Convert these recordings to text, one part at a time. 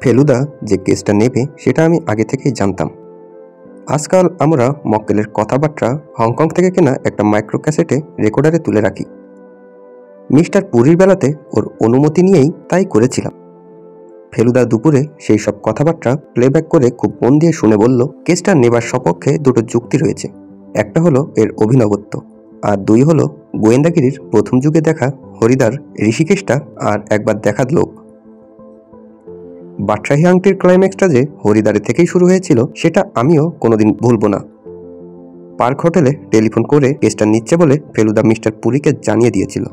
ফেলুদা যে কেসটা নেবে সেটা আমি আগে থেকেই জানতাম। আজকাল আমরা মক্কেলের কথাবার্তা হংকং থেকে কেনা একটা মাইক্রো ক্যাসেটে রেকর্ডারে তুলে রাখি। মিস্টার পুরীর বেলাতে ওর অনুমতি নিয়েই তাই করেছিলাম। ফেলুদা দুপুরে সেই সব কথাবার্তা প্লেব্যাক করে খুব মন দিয়ে শুনে বলল, কেসটা নেবার সপক্ষে দুটো যুক্তি রয়েছে। একটা হলো এর অভিনবত্ব, আর দুই হলো গোয়েন্দাগিরির প্রথম যুগে দেখা হরিদার ঋষিকেশটা আর একবার দেখার লোক। বাদশাহী আংটির ক্লাইম্যাক্সটা যে হরিদারে থেকেই শুরু হয়েছিল সেটা আমিও কোনোদিন ভুলবো না। পার্ক হোটেলে টেলিফোন করে কেসটা নিচ্ছে বলে ফেলুদা মিস্টার পুরীকে জানিয়ে দিয়েছিল,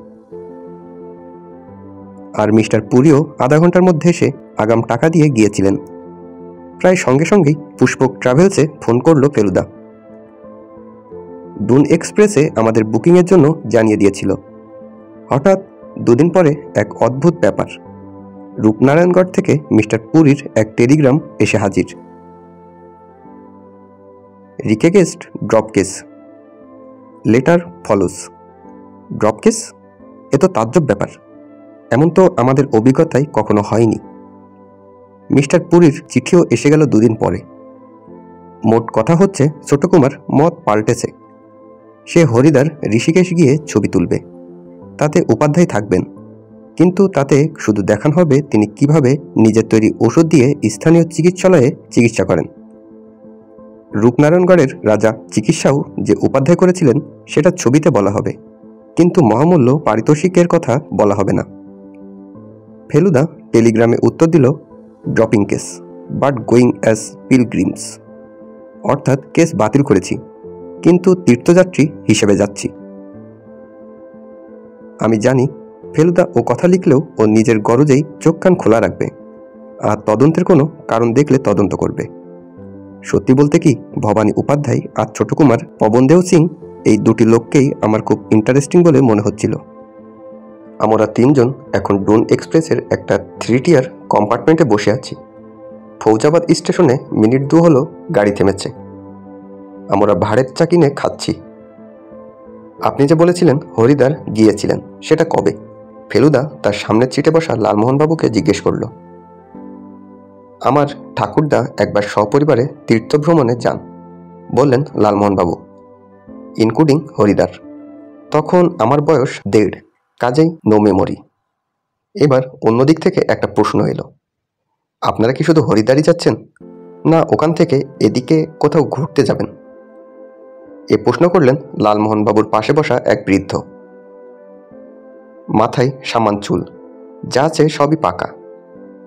আর মিস্টার পুরীও আধা ঘন্টার মধ্যে এসে আগাম টাকা দিয়ে গিয়েছিলেন। প্রায় সঙ্গে সঙ্গেই পুষ্পক ট্রাভেলসে ফোন করলো ফেলুদা। ডুন এক্সপ্রেসে আমাদের বুকিংয়ের জন্য জানিয়ে দিয়েছিল। হঠাৎ দুদিন পরে এক অদ্ভুত ব্যাপার, রূপনারায়ণগড় থেকে মিস্টার পুরীর এক টেলিগ্রাম এসে হাজির। Request drop case, letter follows. Drop case? এ তো তাজ্জব ব্যাপার, এমন তো আমাদের অভিজ্ঞতায় কখনো হয়নি। মিস্টার পুরীর চিঠিও এসে গেল দুদিন পরে। মোট কথা হচ্ছে ছোটকুমার মত পাল্টেছে। সে হরিদার ঋষিকেশ গিয়ে ছবি তুলবে, তাতে উপাধ্যায় থাকবেন, কিন্তু তাতে শুধু দেখানো হবে তিনি কিভাবে নিজের তৈরি ওষুধ দিয়ে স্থানীয় চিকিৎসালয়ে চিকিৎসা করেন। রূপনারায়ণগড়ের রাজা চিকিৎসাও যে উপাধ্যায় করেছিলেন সেটা ছবিতে বলা হবে, কিন্তু মহামূল্য পারিতোষিকের কথা বলা হবে না। ফেলুদা টেলিগ্রামে উত্তর দিল, dropping case but going as pilgrims, অর্থাৎ কেস বাতিল করেছি কিন্তু তীর্থযাত্রী হিসেবে যাচ্ছি। আমি জানি ফেলুদা ও কথা লিখলেও ও নিজের গরজেই চোখ কান খোলা রাখবে, আর তদন্তের কোনো কারণ দেখলে তদন্ত করবে। সত্যি বলতে কি, ভবানী উপাধ্যায় আর ছোটকুমার পবনদেও সিং, এই দুটি লোককেই আমার খুব ইন্টারেস্টিং বলে মনে হচ্ছিল। আমরা তিনজন এখন ডুন এক্সপ্রেসের একটা 3 টিয়ার কম্পার্টমেন্টে বসে আছি। ফৌজাবাদ স্টেশনে মিনিট 2 হলো গাড়ি থেমেছে। আমরা ভাড়ের চাকিনে খাচ্ছি। আপনি যে বলেছিলেন হরিদার গিয়েছিলেন, সেটা কবে? ফেলুদা তার সামনের সিটে বসা লালমোহনবাবুকে জিজ্ঞেস করল। আমার ঠাকুরদা একবার সপরিবারে তীর্থভ্রমণে যান, বললেন লালমোহনবাবু, ইনক্লুডিং হরিদার। তখন আমার বয়স 1.5, কাজেই নো মেমোরি। এবার অন্যদিক থেকে একটা প্রশ্ন এলো, আপনারা কি শুধু হরিদারই যাচ্ছেন, না ওখান থেকে এদিকে কোথাও ঘুরতে যাবেন? এ প্রশ্ন করলেন লালমোহনবাবুর পাশে বসা এক বৃদ্ধ। মাথায় সামান চুল, যা আছে সবই পাকা,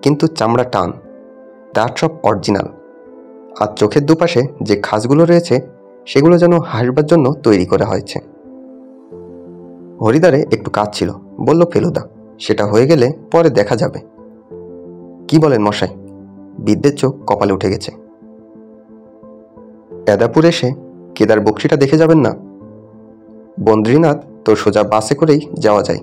কিন্তু চামড়া টান, দাঁত সব অরিজিনাল, আর চোখের দুপাশে যে খাসগুলো রয়েছে সেগুলো যেন হাসবার জন্য তৈরি করা হয়েছে। হরিদারে একটু কাজ ছিল, বলল ফেলুদা, সেটা হয়ে গেলে পরে দেখা যাবে। কি বলেন মশাই? বৃদ্ধের চোখ কপালে উঠে গেছে। এদাপুর এসে কেদার বক্সিটা দেখে যাবেন না? বদ্রীনাথ তো সোজা বাসে করেই যাওয়া যায়।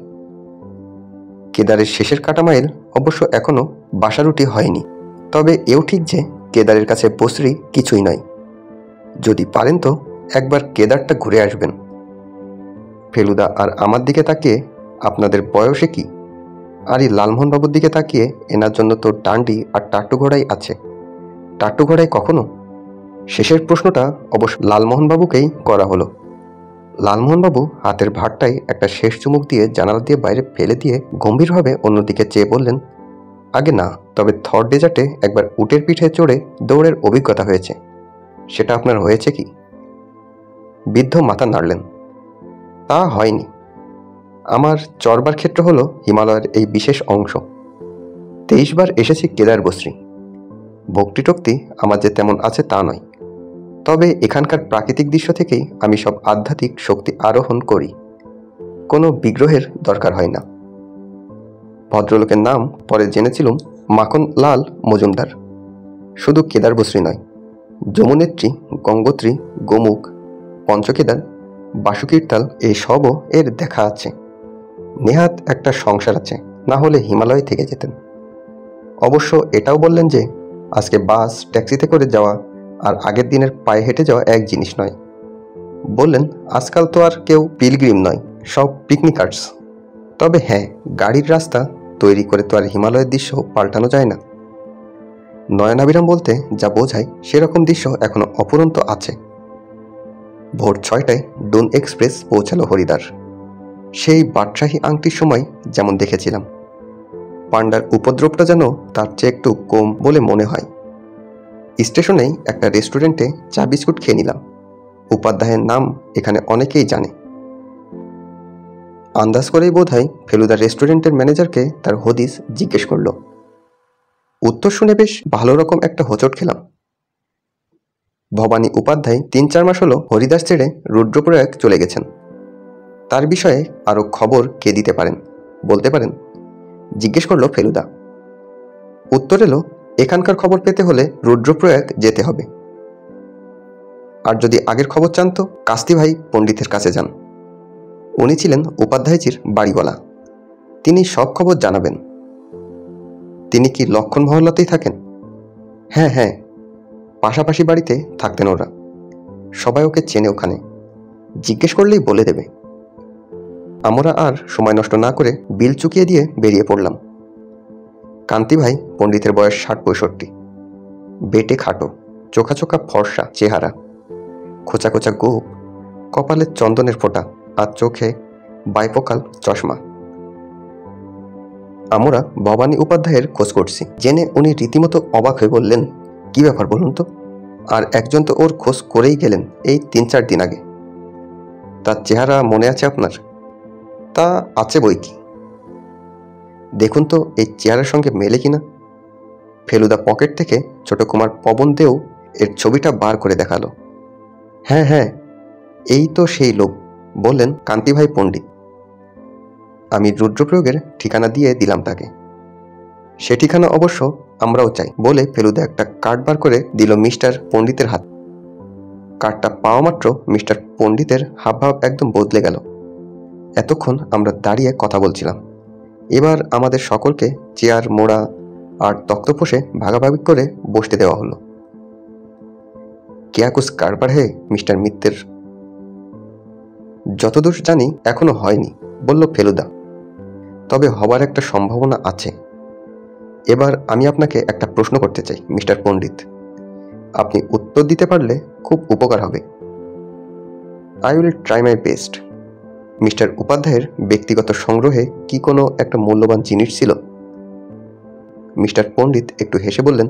কেদারের শেষের কাটা মাইল অবশ্য এখনো বাসারুটি হয়নি, তবে এও ঠিক যে কেদারের কাছে বসরি কিছুই নয়। যদি পারেন তো একবার কেদারটা ঘুরে আসবেন। ফেলুদা আর আমার দিকে তাকিয়ে, আপনাদের বয়সে কি? আর এই লালমোহনবাবুর দিকে তাকিয়ে, এনার জন্য তো ডান্ডি আর টাট্টু ঘোড়াই আছে। টাট্টু ঘোড়াই কখনো? শেষের প্রশ্নটা অবশ্য লালমোহনবাবুকেই করা হলো। লালমোহনবাবু হাতের ভাঁড়টায় একটা শেষ চুমুক দিয়ে জানালা দিয়ে বাইরে ফেলে দিয়ে গম্ভীরভাবে অন্যদিকে চেয়ে বললেন, আগে না, তবে থর ডেজার্টে একবার উটের পিঠে চড়ে দৌড়ের অভিজ্ঞতা হয়েছে। সেটা আপনার হয়েছে কি? বৃদ্ধ মাথা নাড়লেন, তা হয়নি। আমার চড়বার ক্ষেত্র হলো হিমালয়ের এই বিশেষ অংশ। 23 বার এসেছি কেদার বস্রী। ভক্তি টক্তি আমার যে তেমন আছে তা নয়, তবে এখানকার প্রাকৃতিক দৃশ্য থেকেই আমি সব আধ্যাত্মিক শক্তি আরোহণ করি। কোনো বিগ্রহের দরকার হয় না। ভদ্রলোকের নাম পরে জেনেছিলুম মাখনলাল মজুমদার। শুধু কেদার বস্রী নয়, যমুনেত্রী, গঙ্গোত্রী, গোমুখ, পঞ্চকেদার, বাসুকীর্তাল, এই সবও এর দেখা আছে। নেহাত একটা সংসার আছে, না হলে হিমালয়ে থেকে যেতেন। অবশ্য এটাও বললেন যে আজকে বাস ট্যাক্সিতে করে যাওয়া আর আগের দিনের পায়ে হেঁটে যাওয়া এক জিনিস নয়। বললেন আজকাল তো আর কেউ পিলগ্রিম নয়, সব পিকনিকার্স। তবে হ্যাঁ, গাড়ির রাস্তা তৈরি করে তো আর হিমালয়ের দৃশ্য পাল্টানো যায় না। নয়নাভিরাম বলতে যা বোঝায় সেরকম দৃশ্য এখনো অপুরন্ত আছে। ভোর 6টায় ডুন এক্সপ্রেস পৌঁছালো হরিদ্বার। সেই বাদশাহী আংটির সময় যেমন দেখেছিলাম, পান্ডার উপদ্রবটা যেন তার চেয়ে একটু কম বলে মনে হয়। স্টেশনেই একটা রেস্টুরেন্টে চা বিস্কুট খেয়ে নিলাম। উপাধ্যায়ের নাম এখানে অনেকেই জানে। আন্দাজ করেই বোধহয় ফেলুদা রেস্টুরেন্টের ম্যানেজারকে তার হদিস জিজ্ঞেস করল। উত্তর শুনে বেশ ভালো রকম একটা হোঁচট খেলাম। ভবানী উপাধ্যায় 3-4 মাস হলো হরিদাস ছেড়ে রুদ্রপ্রয়াগ চলে গেছেন। তার বিষয়ে আরও খবর কে দিতে পারেন, বলতে পারেন? জিজ্ঞেস করল ফেলুদা। উত্তর এলো, এখানকার খবর পেতে হলে রুদ্রপ্রয়াগ যেতে হবে। আর যদি আগের খবর চান তো কাস্তি ভাই পণ্ডিতের কাছে যান। উনি ছিলেন উপাধ্যায়জির বাড়িওয়ালা, তিনি সব খবর জানাবেন। তিনি কি লক্ষণ মহল্লাতেই থাকেন? হ্যাঁ হ্যাঁ, পাশাপাশি বাড়িতে থাকতেন ওরা। সবাই ওকে চেনে ওখানে, জিজ্ঞেস করলেই বলে দেবে। আমরা আর সময় নষ্ট না করে বিল চুকিয়ে দিয়ে বেরিয়ে পড়লাম। কান্তি ভাই পণ্ডিতের বয়স 60-65, বেটে খাটো, চোখা চোখা ফর্সা চেহারা, খোঁচা খোঁচা গোপ, কপালে চন্দনের ফোঁটা আর চোখে বাইপোকাল চশমা। আমরা ভবানী উপাধ্যায়ের খোঁজ করছি জেনে উনি রীতিমতো অবাক হয়ে বললেন, কি ব্যাপার বলুন তো? আর একজন তো ওর খোঁজ করেই গেলেন এই 3-4 দিন আগে। তার চেহারা মনে আছে আপনার? তা আছে বই কি। দেখুন তো এই চেহারার সঙ্গে মেলে কিনা। ফেলুদা পকেট থেকে ছোট কুমার পবন দেও এর ছবিটা বার করে দেখালো। হ্যাঁ হ্যাঁ, এই তো সেই লোক, বললেন কান্তিভাই পণ্ডিত। আমি রুদ্রপ্রয়োগের ঠিকানা দিয়ে দিলাম তাকে। সে ঠিকানা অবশ্য আমরাও চাই বলে ফেলুদা একটা কার্ড বার করে দিল মিস্টার পণ্ডিতের হাত। কার্ডটা পাওয়া মাত্র মিস্টার পণ্ডিতের হাবভাব একদম বদলে গেল। এতক্ষণ আমরা দাঁড়িয়ে কথা বলছিলাম, এবার আমাদের সকলকে চেয়ার মোড়া আর তক্তপোষে ভাগাভাগি করে বসতে দেওয়া হলো। কেয়া কুছ কারবার হে মিস্টার মিত্রের? যতদূর জানি এখনো হয়নি, বলল ফেলুদা, তবে হবার একটা সম্ভাবনা আছে। এবার আমি আপনাকে একটা প্রশ্ন করতে চাই মিস্টার পণ্ডিত, আপনি উত্তর দিতে পারলে খুব উপকার হবে। I will try my best. Mister উপাধ্যায়ের ব্যক্তিগত সংগ্রহে কি কোনো একটা মূল্যবান জিনিস ছিল? মিস্টার পণ্ডিত একটু হেসে বললেন,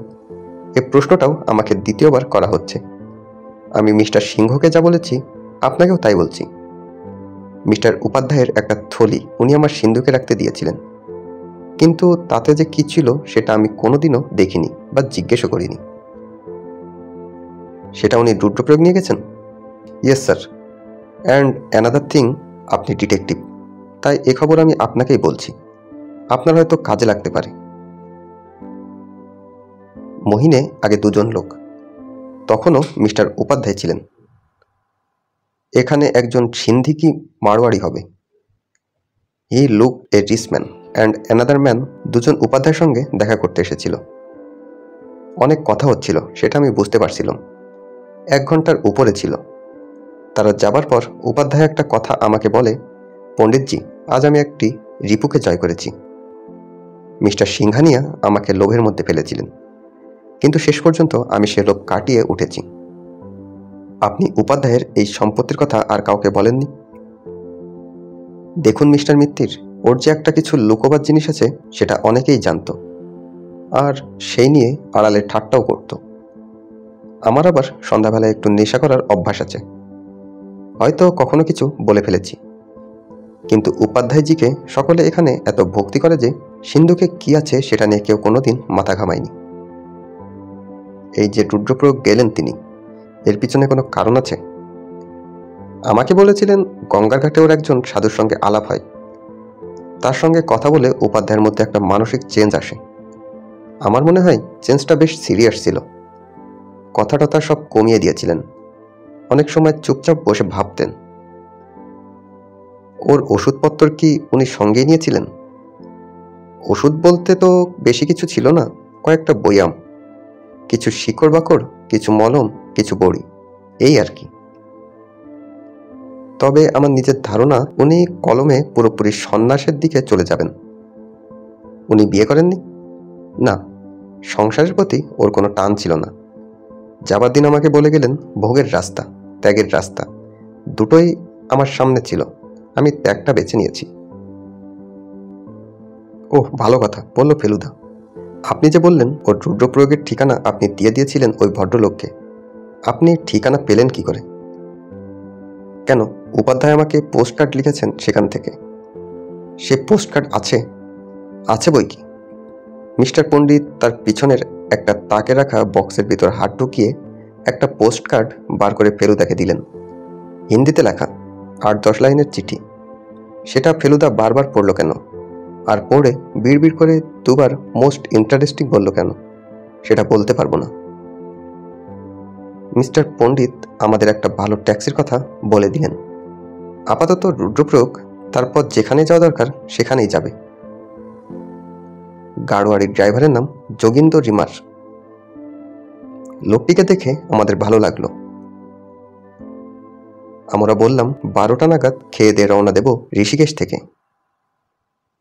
এ প্রশ্নটাও আমাকে দ্বিতীয়বার করা হচ্ছে। আমি মিস্টার সিংহকে যা বলেছি আপনাকেও তাই বলছি। মিস্টার উপাধ্যায়ের একটা থলি উনি আমার সিন্ধুকে রাখতে দিয়েছিলেন, কিন্তু তাতে যে কি ছিল সেটা আমি কোনোদিনও দেখিনি বা জিজ্ঞেসও করিনি। সেটা উনি রুদ্রপ্রয়োগ নিয়ে গেছেন? Yes sir, and another thing, আপনি ডিটেকটিভ, তাই এ খবর আমি আপনাকেই বলছি, আপনার হয়তো কাজে লাগতে পারে। মহিনে আগে 2 জন লোক, তখনও মিস্টার উপাধ্যায় ছিলেন। এখানে একজন সিন্ধি কি মারোয়াড়ি হবে। He look a rich man and another man 2 জন উপাধ্যায়ের সঙ্গে দেখা করতে এসেছিল। অনেক কথা হচ্ছিল, সেটা আমি বুঝতে পারছিলাম। 1 ঘন্টার উপরে ছিল। তারা যাবার পর উপাধ্যায় একটা কথা আমাকে বলে, পণ্ডিতজি, আজ আমি একটি রিপুকে জয় করেছি। মিস্টার সিংহানিয়া আমাকে লোভের মধ্যে ফেলেছিলেন, কিন্তু শেষ পর্যন্ত আমি সে লোভ কাটিয়ে উঠেছি। আপনি উপাধ্যায়ের এই সম্পত্তির কথা আর কাউকে বলেননি? দেখুন মিস্টার মিত্তির, ওর যে একটা কিছু লুকোবার জিনিস আছে সেটা অনেকেই জানত, আর সেই নিয়ে আড়ালে ঠাট্টাও করত। আমার আবার সন্ধ্যাবেলায় একটু নেশা করার অভ্যাস আছে, হয়তো কখনো কিছু বলে ফেলেছি। কিন্তু উপাধ্যায়জিকে সকলে এখানে এত ভক্তি করে যে সিন্ধুকে কি আছে সেটা নিয়ে কেউ কোনোদিন মাথা ঘামায়নি। এই যে রুদ্রপ্রয়োগ গেলেন তিনি, এর পিছনে কোনো কারণ আছে। আমাকে বলেছিলেন গঙ্গার ঘাটে ওর একজন সাধুর সঙ্গে আলাপ হয়, তার সঙ্গে কথা বলে উপাধ্যায়ের মধ্যে একটা মানসিক চেঞ্জ আসে। আমার মনে হয় চেঞ্জটা বেশ সিরিয়াস ছিল। কথা টথা সব কমিয়ে দিয়েছিলেন, অনেক সময় চুপচাপ বসে ভাবতেন। ওর ওষুধপত্র কি উনি সঙ্গে নিয়েছিলেন? ওষুধ বলতে তো বেশি কিছু ছিল না, কয়েকটা বয়াম, কিছু শিকড় বাকড়, কিছু মলম, কিছু বড়ি, এই আর কি। তবে আমার নিজের ধারণা উনি কলমে পুরোপুরি সন্ন্যাসের দিকে চলে যাবেন। উনি বিয়ে করেননি? না, সংসারের প্রতি ওর কোনো টান ছিল না। যাবার দিন আমাকে বলে গেলেন, ভোগের রাস্তা, ত্যাগের রাস্তা দুটোই আমার সামনে ছিল, আমি ত্যাগটা বেছে নিয়েছি। ওহ, ভালো কথা, বলল ফেলুদা। আপনি যে বললেন ওর রুদ্রপ্রয়োগের ঠিকানা আপনি দিয়ে দিয়েছিলেন ওই ভদ্রলোককে, আপনি ঠিকানা পেলেন কি করে? কেন, উপাধ্যায় আমাকে পোস্টকার্ড লিখেছেন সেখান থেকে। সে পোস্টকার্ড আছে? আছে বই কি। মিস্টার পণ্ডিত তার পিছনের একটা তাকে রাখা বক্সের ভিতর হাত ঢুকিয়ে একটা পোস্টকার্ড বার করে ফেলুদাকে দিলেন। হিন্দিতে লেখা, 8-10 লাইনের চিঠি। সেটা ফেলুদা বারবার পড়ল কেন, আর পড়ে বিড়বিড় করে দুবার মোস্ট ইন্টারেস্টিং বলল কেন, সেটা বলতে পারবো না। মিস্টার পণ্ডিত আমাদের একটা ভালো ট্যাক্সির কথা বলে দিলেন। আপাতত রুদ্রপ্রয়োগ, তারপর যেখানে যাওয়া দরকার সেখানেই যাবে। গাড়োয়ারির ড্রাইভারের নাম যোগিন্দ রিমার। লোকটিকে দেখে আমাদের ভালো লাগলো। আমরা বললাম 12টা নাগাদ খেয়ে দিয়ে রওনা দেব ঋষিকেশ থেকে।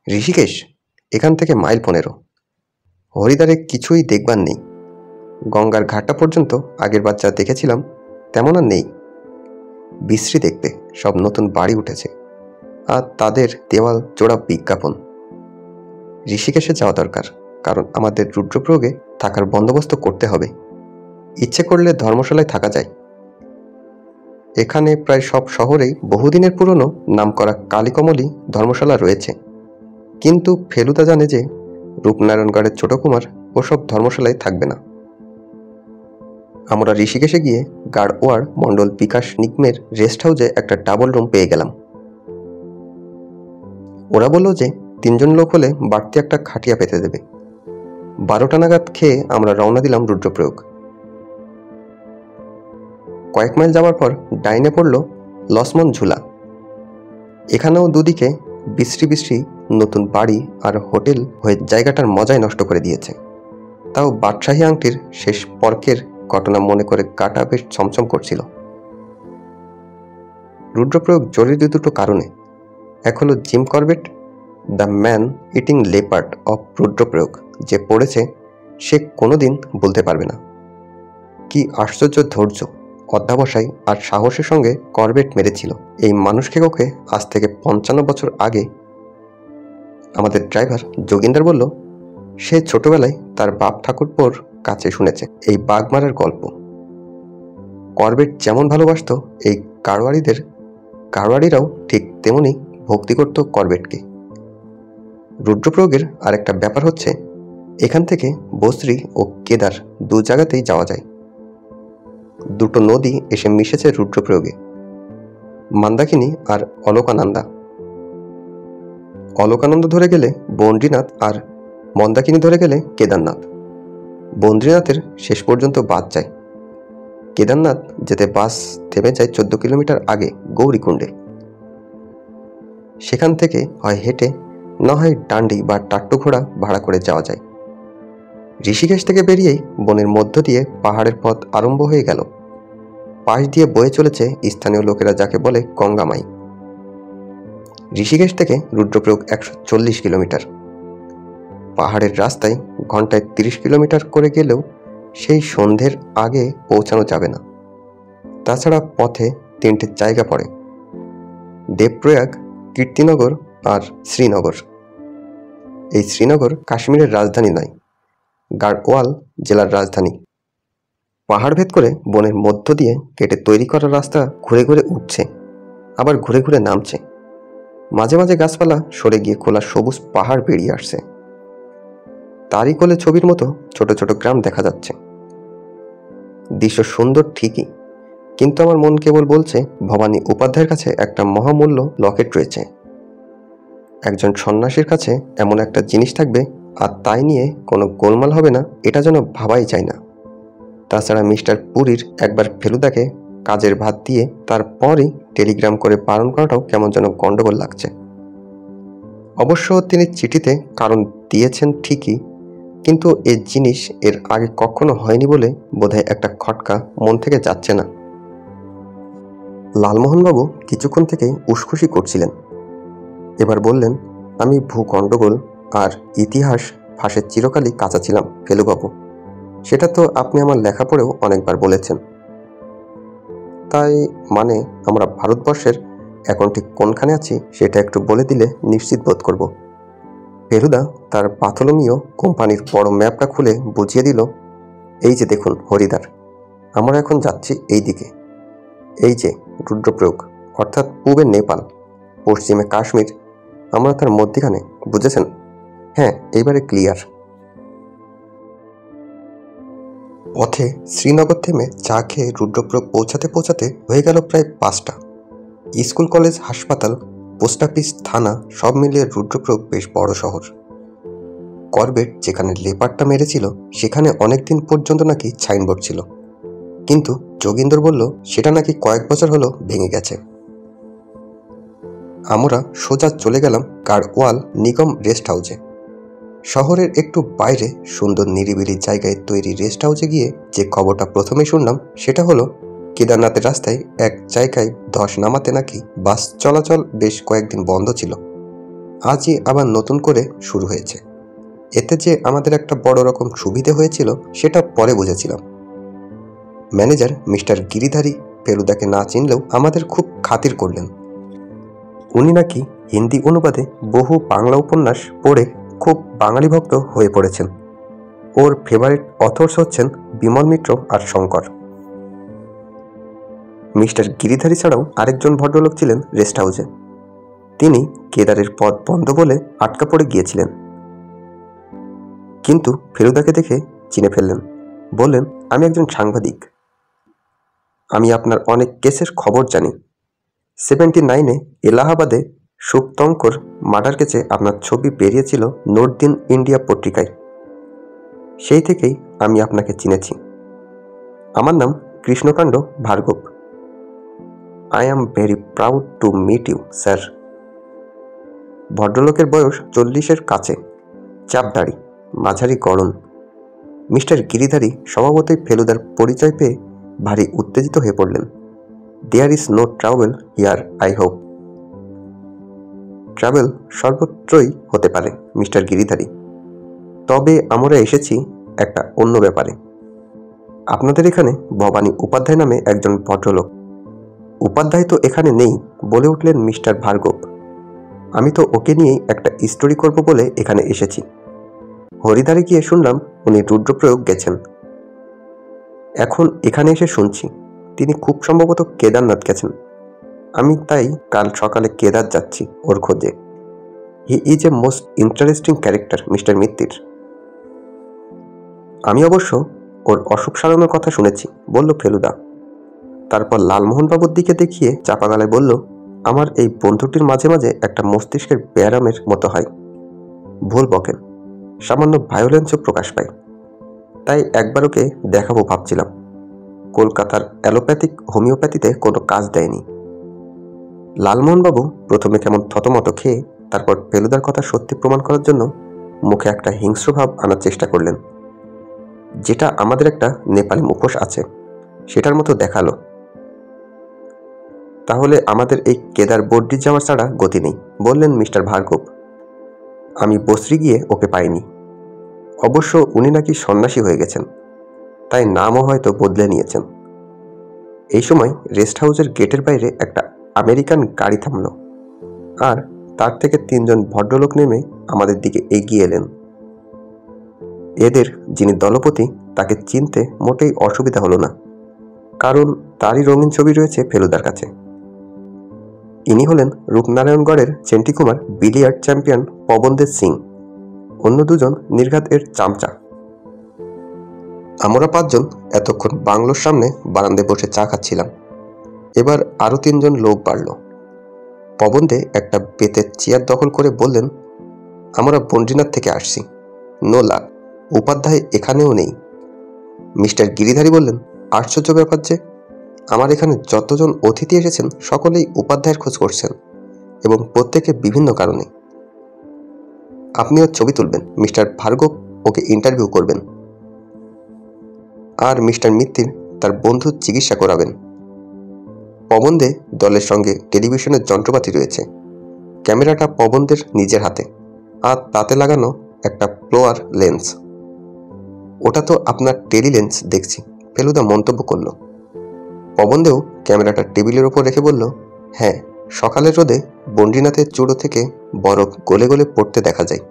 ঋষিকেশ? এখান থেকে মাইল 15। হরিদ্বারে কিছুই দেখবার নেই। গঙ্গার ঘাটটা পর্যন্ত আগের বার যা দেখেছিলাম তেমন আর নেই। বিশ্রী দেখতে, সব নতুন বাড়ি উঠেছে, আর তাদের দেওয়াল জোড়া বিজ্ঞাপন। ঋষিকেশে যাওয়া দরকার, কারণ আমাদের রুদ্রপ্রয়োগে থাকার বন্দোবস্ত করতে হবে। ইচ্ছে করলে ধর্মশালায় থাকা যায়। এখানে প্রায় সব শহরেই বহুদিনের পুরনো নামকরা কালীকমলী ধর্মশালা রয়েছে, কিন্তু ফেলুদা জানে যে রূপনারায়ণগড়ের ছোট কুমার ওসব ধর্মশালায় থাকবে না। আমরা ঋষিকেশে গিয়ে গাড়োয়ার মণ্ডল বিকাশ নিগমের রেস্ট হাউসে একটা ডাবল রুম পেয়ে গেলাম। ওরা বলল যে 3 জন লোক হলে বাড়তি একটা খাটিয়া পেতে দেবে। 12টা নাগাদ খেয়ে আমরা রওনা দিলাম রুদ্রপ্রয়োগ। কয়েক মাইল যাওয়ার পর ডাইনে পড়ল লসমন ঝুলা। এখানেও দুদিকে বিশ্রী বিশ্রী নতুন বাড়ি আর হোটেল হয়ে জায়গাটার মজাই নষ্ট করে দিয়েছে। তাও বাদশাহী আংটির শেষ পর্কের ঘটনা মনে করে গাটা বেশ ছমছম করছিল। রুদ্রপ্রয়োগ জরুরি দুটো কারণে। এক হলো Jim Corbett, the man eating leopard of Rudraprayag, যে পড়েছে সে কোনোদিন বলতে পারবে না কি আশ্চর্য ধৈর্য, অধ্যাবসায় আর সাহসের সঙ্গে করবেট মেরেছিল এই মানুষখেকোকে আজ থেকে 55 বছর আগে। আমাদের ড্রাইভার যোগিন্দর বলল সে ছোটবেলায় তার বাপ ঠাকুরপোর কাছে শুনেছে এই বাঘ মারার গল্প। করবেট যেমন ভালোবাসত এই গাড়োয়ারিরাও ঠিক তেমনি ভক্তি করত করবেটকে। রুদ্রপ্রয়োগের আরেকটা ব্যাপার হচ্ছে, এখান থেকে বস্ত্রী ও কেদার 2 জায়গাতেই যাওয়া যায়। দুটো নদী এসে মিশেছে রুদ্রপ্রয়োগে, মন্দাকিনী আর অলোকানন্দা। অলোকানন্দ ধরে গেলে বদ্রীনাথ, আর মন্দাকিনী ধরে গেলে কেদারনাথ। বদ্রীনাথের শেষ পর্যন্ত বাদ যায়। কেদারনাথ যেতে বাস থেমে যায় 14 কিলোমিটার আগে গৌরীকুণ্ডে। সেখান থেকে হয় হেঁটে, না হয় ডান্ডি বা টাট্টু ঘোড়া ভাড়া করে যাওয়া যায়। ঋষিকেশ থেকে বেরিয়েই বনের মধ্য দিয়ে পাহাড়ের পথ আরম্ভ হয়ে গেল। পাশ দিয়ে বয়ে চলেছে স্থানীয় লোকেরা যাকে বলে গঙ্গামাই। ঋষিকেশ থেকে রুদ্রপ্রয়োগ 140 কিলোমিটার। পাহাড়ের রাস্তায় ঘন্টায় 30 কিলোমিটার করে গেলেও সেই সন্ধ্যের আগে পৌঁছানো যাবে না। তাছাড়া পথে 3টে জায়গা পড়ে, দেবপ্রয়াগ, কীর্তিনগর আর শ্রীনগর। এই শ্রীনগর কাশ্মীরের রাজধানী নয়, গাড়ওয়াল জেলার রাজধানী। পাহাড় ভেদ করে বনের মধ্য দিয়ে কেটে তৈরি করা রাস্তা ঘুরে ঘুরে উঠছে, আবার ঘুরে ঘুরে নামছে। মাঝে মাঝে গাছপালা সরে গিয়ে খোলা সবুজ পাহাড় বেরিয়ে আসছে। তারই কোলে ছবির মতো ছোট ছোট গ্রাম দেখা যাচ্ছে। দৃশ্য সুন্দর ঠিকই, কিন্তু আমার মন কেবল বলছে ভবানী উপাধ্যায়ের কাছে একটা মহামূল্য লকেট রয়েছে। একজন সন্ন্যাসীর কাছে এমন একটা জিনিস থাকবে আর তাই নিয়ে কোনো গোলমাল হবে না, এটা যেন ভাবাই যায় না। তাছাড়া মিস্টার পুরীর একবার ফেলুদাকে কাজের ভাত দিয়ে তারপরই টেলিগ্রাম করে বারণ করাটাও কেমন যেন গন্ডগোল লাগছে। অবশ্য তিনি চিঠিতে কারণ দিয়েছেন ঠিকই, কিন্তু এ জিনিস এর আগে কখনো হয়নি বলে বোধহয় একটা খটকা মন থেকে যাচ্ছে না। লালমোহনবাবু কিছুক্ষণ থেকেই উসখুসি করছিলেন। এবার বললেন, আমি ভূগণ্ডগোল আর ইতিহাস ফাঁসের চিরকালই কাঁচা ছিলাম ফেলুবাবু। সেটা তো আপনি আমার লেখা পড়েও অনেকবার বলেছেন। তাই মানে আমরা ভারতবর্ষের এখন ঠিক কোনখানে আছি সেটা একটু বলে দিলে নিশ্চিত বোধ করব। ফেলুদা তার বাথলোমিও কোম্পানির বড় ম্যাপটা খুলে বুঝিয়ে দিল, এই যে দেখুন হরিদ্বার, আমরা এখন যাচ্ছি এই দিকে। এই যে রুদ্রপ্রয়াগ, অর্থাৎ পূবে নেপাল, পশ্চিমে কাশ্মীর, আমরা তার মধ্যিখানে, বুঝেছেন? হ্যাঁ, এইবারে ক্লিয়ার। পথে শ্রীনগর থেমে চা খেয়ে রুদ্রপ্রয়াগ পৌঁছাতে পৌঁছাতে হয়ে গেল প্রায় 5টা। স্কুল, কলেজ, হাসপাতাল, পোস্ট অফিস, থানা সব মিলিয়ে রুদ্রপ্রয়াগ বেশ বড় শহর। করবেট যেখানে লেপারটা মেরেছিল সেখানে অনেকদিন পর্যন্ত নাকি সাইনবোর্ড ছিল, কিন্তু যোগীন্দর বলল সেটা নাকি কয়েক বছর হলো ভেঙে গেছে। আমরা সোজা চলে গেলাম গাড়ওয়াল নিগম রেস্ট হাউসে। শহরের একটু বাইরে সুন্দর নিরিবিলি জায়গায় তৈরি রেস্ট হাউসে গিয়ে যে খবরটা প্রথমে শুনলাম সেটা হলো কেদারনাথের রাস্তায় এক জায়গায় ধস নামাতে নাকি বাস চলাচল বেশ কয়েকদিন বন্ধ ছিল, আজই আবার নতুন করে শুরু হয়েছে। এতে যে আমাদের একটা বড় রকম সুবিধে হয়েছিল সেটা পরে বুঝেছিলাম। ম্যানেজার মিস্টার গিরিধারী ফেলুদাকে না চিনলেও আমাদের খুব খাতির করলেন। উনি নাকি হিন্দি অনুবাদে বহু বাংলা উপন্যাস পড়ে খুব বাঙালি ভক্ত হয়ে পড়েছেন। ওর ফেভারিট অথর্স হচ্ছেন বিমল মিত্র আর শঙ্কর। মিস্টার গিরিধারী ছাড়াও আরেকজন ভদ্রলোক ছিলেন রেস্ট হাউসে। তিনি কেদারের পথ বন্ধ বলে আটকা পড়ে গিয়েছিলেন, কিন্তু ফেলুদাকে দেখে চিনে ফেললেন। বললেন, আমি একজন সাংবাদিক, আমি আপনার অনেক কেসের খবর জানি। 79-এ এলাহাবাদে সুপ্তঙ্কর মার্ডার কেসে আপনার ছবি বেরিয়েছিল নর্থ ইন্ডিয়া পত্রিকায়। সেই থেকেই আমি আপনাকে চিনেছি। আমার নাম Krishnakanta Bhargav. I am very proud to meet you, sir. ভদ্রলোকের বয়স 40-এর কাছে, চাপ দাড়ি, মাঝারি গড়ন। মিস্টার গিরিধারী স্বভাবতই ফেলুদার পরিচয় পেয়ে ভারী উত্তেজিত হয়ে পড়লেন। There is no trouble here, I hope. Trouble সর্বত্রই হতে পারে মিস্টার গিরিধারী, তবে আমরা এসেছি একটা অন্য ব্যাপারে। আপনাদের এখানে ভবানী উপাধ্যায় নামে একজন ভদ্রলোক। উপাধ্যায় তো এখানে নেই, বলে উঠলেন মিস্টার ভার্গব। আমি তো ওকে নিয়েই একটা স্টোরি করব বলে এখানে এসেছি। হরিদ্বারে গিয়ে শুনলাম উনি রুদ্রপ্রয়াগ গেছেন। এখন এখানে এসে শুনছি তিনি খুব সম্ভবত কেদারনাথ গেছেন। আমি তাই কাল সকালে কেদার যাচ্ছি ওর খোঁজে। He is a most interesting character, mister Mitter. আমি অবশ্য ওর অসুখ সারানোর কথা শুনেছি, বলল ফেলুদা। তারপর লালমোহনবাবুর দিকে দেখিয়ে চাপা গলায় বলল, আমার এই বন্ধুটির মাঝে মাঝে একটা মস্তিষ্কের ব্যায়ামের মতো হয়। ভুল বকেন, সামান্য ভায়োলেন্সও প্রকাশ পায়। তাই একবার ওকে দেখাবো ভাবছিলাম। কলকাতার অ্যালোপ্যাথিক হোমিওপ্যাথিতে কোনো কাজ দেয়নি। লালমোহনবাবু প্রথমে কেমন থতমত খেয়ে তারপর ফেলুদার কথা সত্যি প্রমাণ করার জন্য মুখে একটা হিংস্র ভাব আনার চেষ্টা করলেন, যেটা আমাদের একটা নেপালি মুখোশ আছে সেটার মতো দেখালো। তাহলে আমাদের এই কেদার বর্ডি যাওয়ার ছাড়া গতি নেই, বললেন মিস্টার ভার্গব। আমি বসরি গিয়ে ওকে পাইনি। অবশ্য উনি নাকি সন্ন্যাসী হয়ে গেছেন, তাই নামও হয়তো বদলে নিয়েছেন। এই সময় রেস্ট হাউসের গেটের বাইরে একটা আমেরিকান গাড়ি থামল, আর তার থেকে 3 জন ভদ্রলোক নেমে আমাদের দিকে এগিয়ে এলেন। এদের যিনি দলপতি তাকে চিনতে মোটেই অসুবিধা হলো না, কারণ তারই রঙিন ছবি রয়েছে ফেলুদার কাছে। ইনি হলেন রূপনারায়ণগড়ের চেন্টিকুমার বিলিয়ার্ড চ্যাম্পিয়ন পবনদেব সিং। অন্য 2 জন নির্ঘাত এর চামচা। আমরা 5 জন এতক্ষণ বাংলোর সামনে বারান্দায় বসে চা খাচ্ছিলাম। এবার আরও 3 জন লোক বাড়ল। পবনদে একটা বেতের চেয়ার দখল করে বললেন, আমরা বন্দ্রীনাথ থেকে আসছি। নো লাক, উপাধ্যায় এখানেও নেই। মিস্টার গিরিধারী বললেন, আশ্চর্য ব্যাপার যে, আমার এখানে যতজন অতিথি এসেছেন সকলেই উপাধ্যায়ের খোঁজ করছেন, এবং প্রত্যেকে বিভিন্ন কারণে। আপনি ওর ছবি তুলবেন, মিস্টার ভার্গব ওকে ইন্টারভিউ করবেন, আর মিস্টার মিত্তির তার বন্ধুর চিকিৎসা করাবেন। পবনদে দলের সঙ্গে টেলিভিশনের যন্ত্রপাতি রয়েছে। ক্যামেরাটা পবনদের নিজের হাতে, আর তাতে লাগানো একটা প্লোয়ার লেন্স। ওটা তো আপনার টেলি লেন্স দেখছি, ফেলুদা মন্তব্য করল। পবনদেও ক্যামেরাটা টেবিলের ওপর রেখে বলল, হ্যাঁ, সকালের রোদে বন্দ্রীনাথের চূড়ো থেকে বরফ গলে গলে পড়তে দেখা যায়।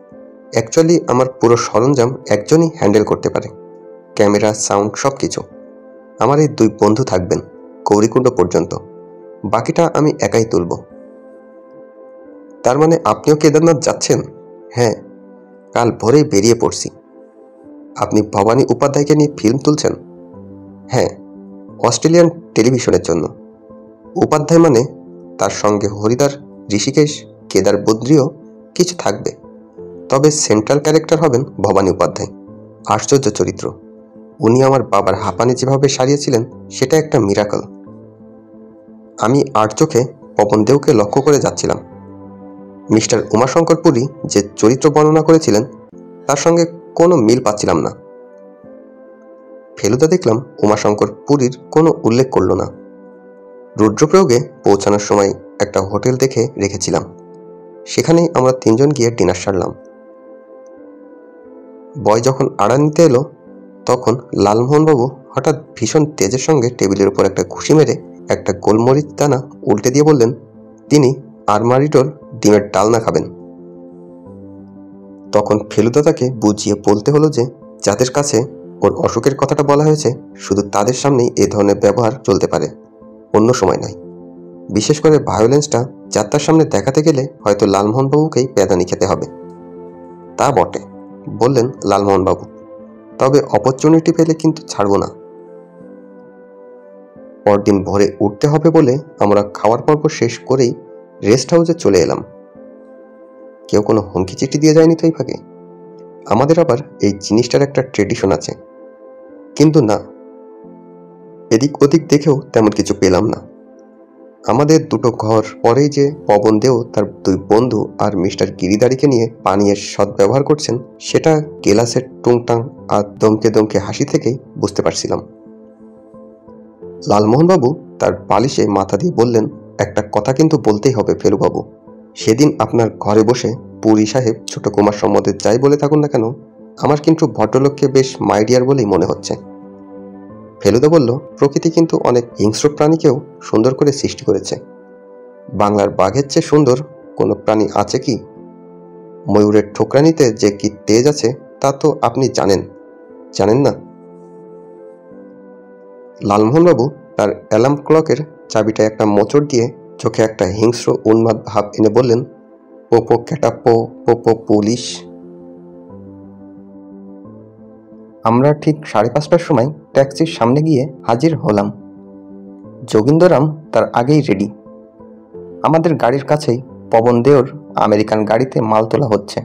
অ্যাকচুয়ালি আমার পুরো সরঞ্জাম একজনই হ্যান্ডেল করতে পারে, ক্যামেরা, সাউন্ড, সব কিছু। আমার এই 2 বন্ধু থাকবেন গৌরীকুণ্ড পর্যন্ত, বাকিটা আমি একাই তুলব। তার মানে আপনিও কেদারনাথ যাচ্ছেন? হ্যাঁ, কাল ভোরেই বেরিয়ে পড়ছি। আপনি ভবানী উপাধ্যায়কে নিয়ে ফিল্ম তুলছেন? হ্যাঁ, অস্ট্রেলিয়ান টেলিভিশনের জন্য। উপাধ্যায় মানে তার সঙ্গে হরিদার, ঋষিকেশ, কেদার, বদ্রীও কিছু থাকবে, তবে সেন্ট্রাল ক্যারেক্টার হবেন ভবানী উপাধ্যায়। আশ্চর্য চরিত্র। উনি আমার বাবার হাঁপানি যেভাবে সারিয়েছিলেন সেটা একটা মিরাকল। আমি আর চোখে পবনদেওকে লক্ষ্য করে যাচ্ছিলাম। মিস্টার উমাশঙ্কর পুরী যে চরিত্র বর্ণনা করেছিলেন তার সঙ্গে কোনো মিল পাচ্ছিলাম না। ফেলুদা দেখলাম উমাশঙ্কর পুরীর কোনো উল্লেখ করল না। রুদ্রপ্রয়োগে পৌঁছানোর সময় একটা হোটেল দেখে রেখেছিলাম, সেখানেই আমরা 3 জন গিয়ে ডিনার সারলাম। বয় যখন আড়া নিতে এলো তখন লালমোহনবাবু হঠাৎ ভীষণ তেজের সঙ্গে টেবিলের উপর একটা ঘুষি মেরে একটা গোলমরিচ দানা উল্টে দিয়ে বললেন, তিনি আরমারিটোর ডিমের ডালনা খাবেন। তখন ফেলুদা তাকে বুঝিয়ে বলতে হলো যে যাদের কাছে ওর অসুখের কথাটা বলা হয়েছে শুধু তাদের সামনেই এ ধরনের ব্যবহার চলতে পারে, অন্য সময় নয়। বিশেষ করে ভায়োলেন্সটা যাত্রার সামনে দেখাতে গেলে হয়তো লালমোহনবাবুকেই প্যাদানি খেতে হবে। তা বটে, বললেন লালমোহনবাবু, তবে অপরচুনিটি পেলে কিন্তু ছাড়ব না। পরদিন ভোরে উঠতে হবে বলে আমরা খাওয়ার পর্ব শেষ করেই রেস্ট হাউসে চলে এলাম। কেউ কোনো হুমকি চিঠি দিয়ে যায়নি তো এই ফাঁকে? আমাদের আবার এই জিনিসটার একটা ট্রেডিশন আছে। কিন্তু না, এদিক ওদিক দেখেও তেমন কিছু পেলাম না। আমাদের 2টো ঘর পরেই যে পবনদেও তার 2 বন্ধু আর মিস্টার গিরিধারীকে নিয়ে পানীয়ের সদ্ব্যবহার করছেন সেটা গেলাসের টুংটাং আর দমকে দমকে হাসি থেকেই বুঝতে পারছিলাম। লালমোহনবাবু তার বালিশে মাথা দিয়ে বললেন, একটা কথা কিন্তু বলতেই হবে ফেলুবাবু, সেদিন আপনার ঘরে বসে পুরী সাহেব ছোট কুমার সম্বন্ধে যাই বলে থাকুন না কেন, আমার কিন্তু ভদ্রলোককে বেশ মাইডিয়ার বলেই মনে হচ্ছে। ফেলুদা বলল, প্রকৃতি কিন্তু অনেক হিংস্র প্রাণীকেও সুন্দর করে সৃষ্টি করেছে। বাংলার বাঘের চেয়ে সুন্দর কোনো প্রাণী আছে কি? ময়ূরের ঠোকরানিতে যে কি তেজ আছে তা তো আপনি জানেন না? লালমোহনবাবু তার অ্যালার্ম ক্লকের চাবিটা একটা মোচড় দিয়ে চোখে একটা হিংস্র উন্মাদ ভাব এনে বললেন, পোপো ক্যাটাপো পোপো পুলিশ। আমরা ঠিক 5:30টার সময় ট্যাক্সির সামনে গিয়ে হাজির হলাম। যোগীন্দ্ররাম তার আগেই রেডি। আমাদের গাড়ির কাছেই পবনদেওর আমেরিকান গাড়িতে মাল তোলা হচ্ছে।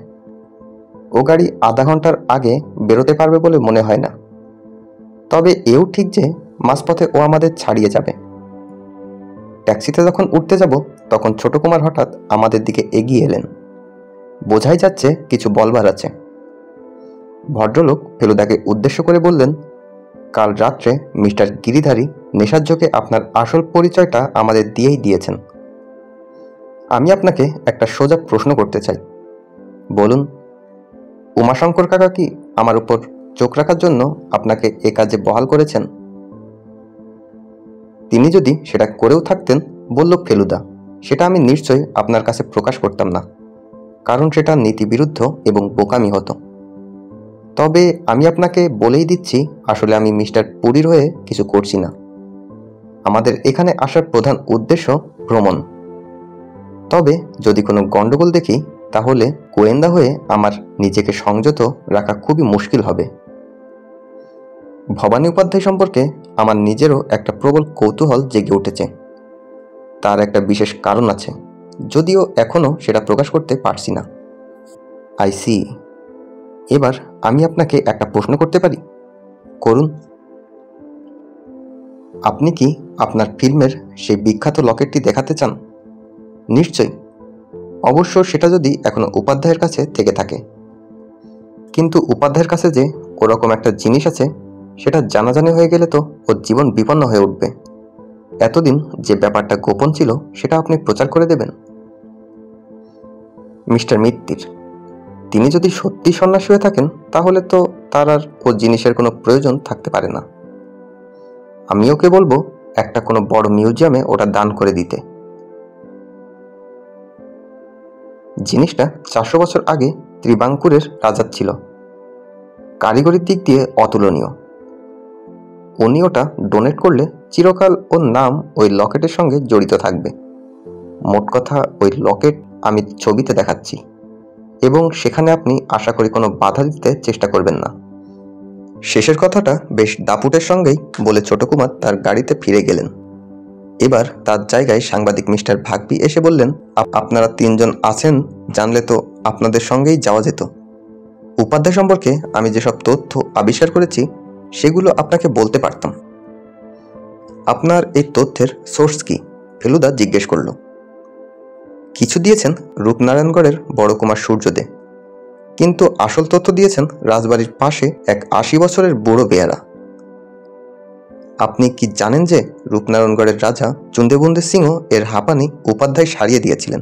ও গাড়ি আধা ঘন্টার আগে বেরোতে পারবে বলে মনে হয় না, তবে এও ঠিক যে মাঝপথে ও আমাদের ছাড়িয়ে যাবে। ট্যাক্সিতে যখন উঠতে যাব তখন ছোট কুমার হঠাৎ আমাদের দিকে এগিয়ে এলেন। বোঝাই যাচ্ছে কিছু বলবার আছে। ভদ্রলোক ফেলুদাকে উদ্দেশ্য করে বললেন, কাল রাত্রে মিস্টার গিরিধারী নেশার আপনার আসল পরিচয়টা আমাদের দিয়েই দিয়েছেন। আমি আপনাকে একটা সোজা প্রশ্ন করতে চাই, বলুন, উমাশঙ্কর কাকা কি আমার উপর চোখ রাখার জন্য আপনাকে এ কাজে বহাল করেছেন? তিনি যদি সেটা করেও থাকতেন, বলল ফেলুদা, সেটা আমি নিশ্চয়ই আপনার কাছে প্রকাশ করতাম না, কারণ সেটা নীতিবিরুদ্ধ এবং বোকামি হতো। তবে আমি আপনাকে বলেই দিচ্ছি, আসলে আমি মিস্টার পুরীর হয়ে কিছু করছি না। আমাদের এখানে আসার প্রধান উদ্দেশ্য ভ্রমণ। তবে যদি কোনো গন্ডগোল দেখি তাহলে গোয়েন্দা হয়ে আমার নিজেকে সংযত রাখা খুবই মুশকিল হবে। ভবানী উপাধ্যায় সম্পর্কে আমার নিজেরও একটা প্রবল কৌতূহল জেগে উঠেছে। তার একটা বিশেষ কারণ আছে, যদিও এখনও সেটা প্রকাশ করতে পারছি না। I see. এবার আমি আপনাকে একটা প্রশ্ন করতে পারি? করুন। আপনি কি আপনার ফিল্মের সেই বিখ্যাত লকেটটি দেখাতে চান? নিশ্চয়ই। অবশ্য সেটা যদি এখনো উপাধ্যায়ের কাছে থেকে থাকে। কিন্তু উপাধ্যায়ের কাছে যে ওরকম একটা জিনিস আছে সেটা জানাজানি হয়ে গেলে তো ওর জীবন বিপন্ন হয়ে উঠবে। এতদিন যে ব্যাপারটা গোপন ছিল সেটা আপনি প্রচার করে দেবেন। মিস্টার মিত্তির, তিনি যদি সত্যি সন্ন্যাসী হয়ে থাকেন তাহলে তো তার আর ও জিনিসের কোনো প্রয়োজন থাকতে পারে না। আমি ওকে বলবো একটা কোনো বড় মিউজিয়ামে ওটা দান করে দিতে। জিনিসটা 400 বছর আগে ত্রিবাঙ্কুরের রাজার ছিল, কারিগরির দিক দিয়ে অতুলনীয়। উনি ওটা ডোনেট করলে চিরকাল ওর নাম ওই লকেটের সঙ্গে জড়িত থাকবে। মোট কথা ওই লকেট আমি ছবিতে দেখাচ্ছি, এবং সেখানে আপনি আশা করি কোনো বাধা দিতে চেষ্টা করবেন না। শেষের কথাটা বেশ দাপুটের সঙ্গেই বলে ছোটকুমার তার গাড়িতে ফিরে গেলেন। এবার তার জায়গায় সাংবাদিক মিস্টার ভাগবি এসে বললেন, আপনারা 3 জন আছেন জানলে তো আপনাদের সঙ্গেই যাওয়া যেত। উপাধ্যায় সম্পর্কে আমি যেসব তথ্য আবিষ্কার করেছি সেগুলো আপনাকে বলতে পারতাম। আপনার এই তথ্যের সোর্স কি? ফেলুদা জিজ্ঞেস করল। কিছু দিয়েছেন রূপনারায়ণগড়ের বড় কুমার সূর্যদে, কিন্তু আসল তথ্য দিয়েছেন রাজবাড়ির পাশে এক 80 বছরের বুড়ো বেয়ারা। আপনি কি জানেন যে রূপনারায়ণগড়ের রাজা চুন্দেবুন্দে সিংহ এর হাঁপানি উপাধ্যায় সারিয়ে দিয়েছিলেন?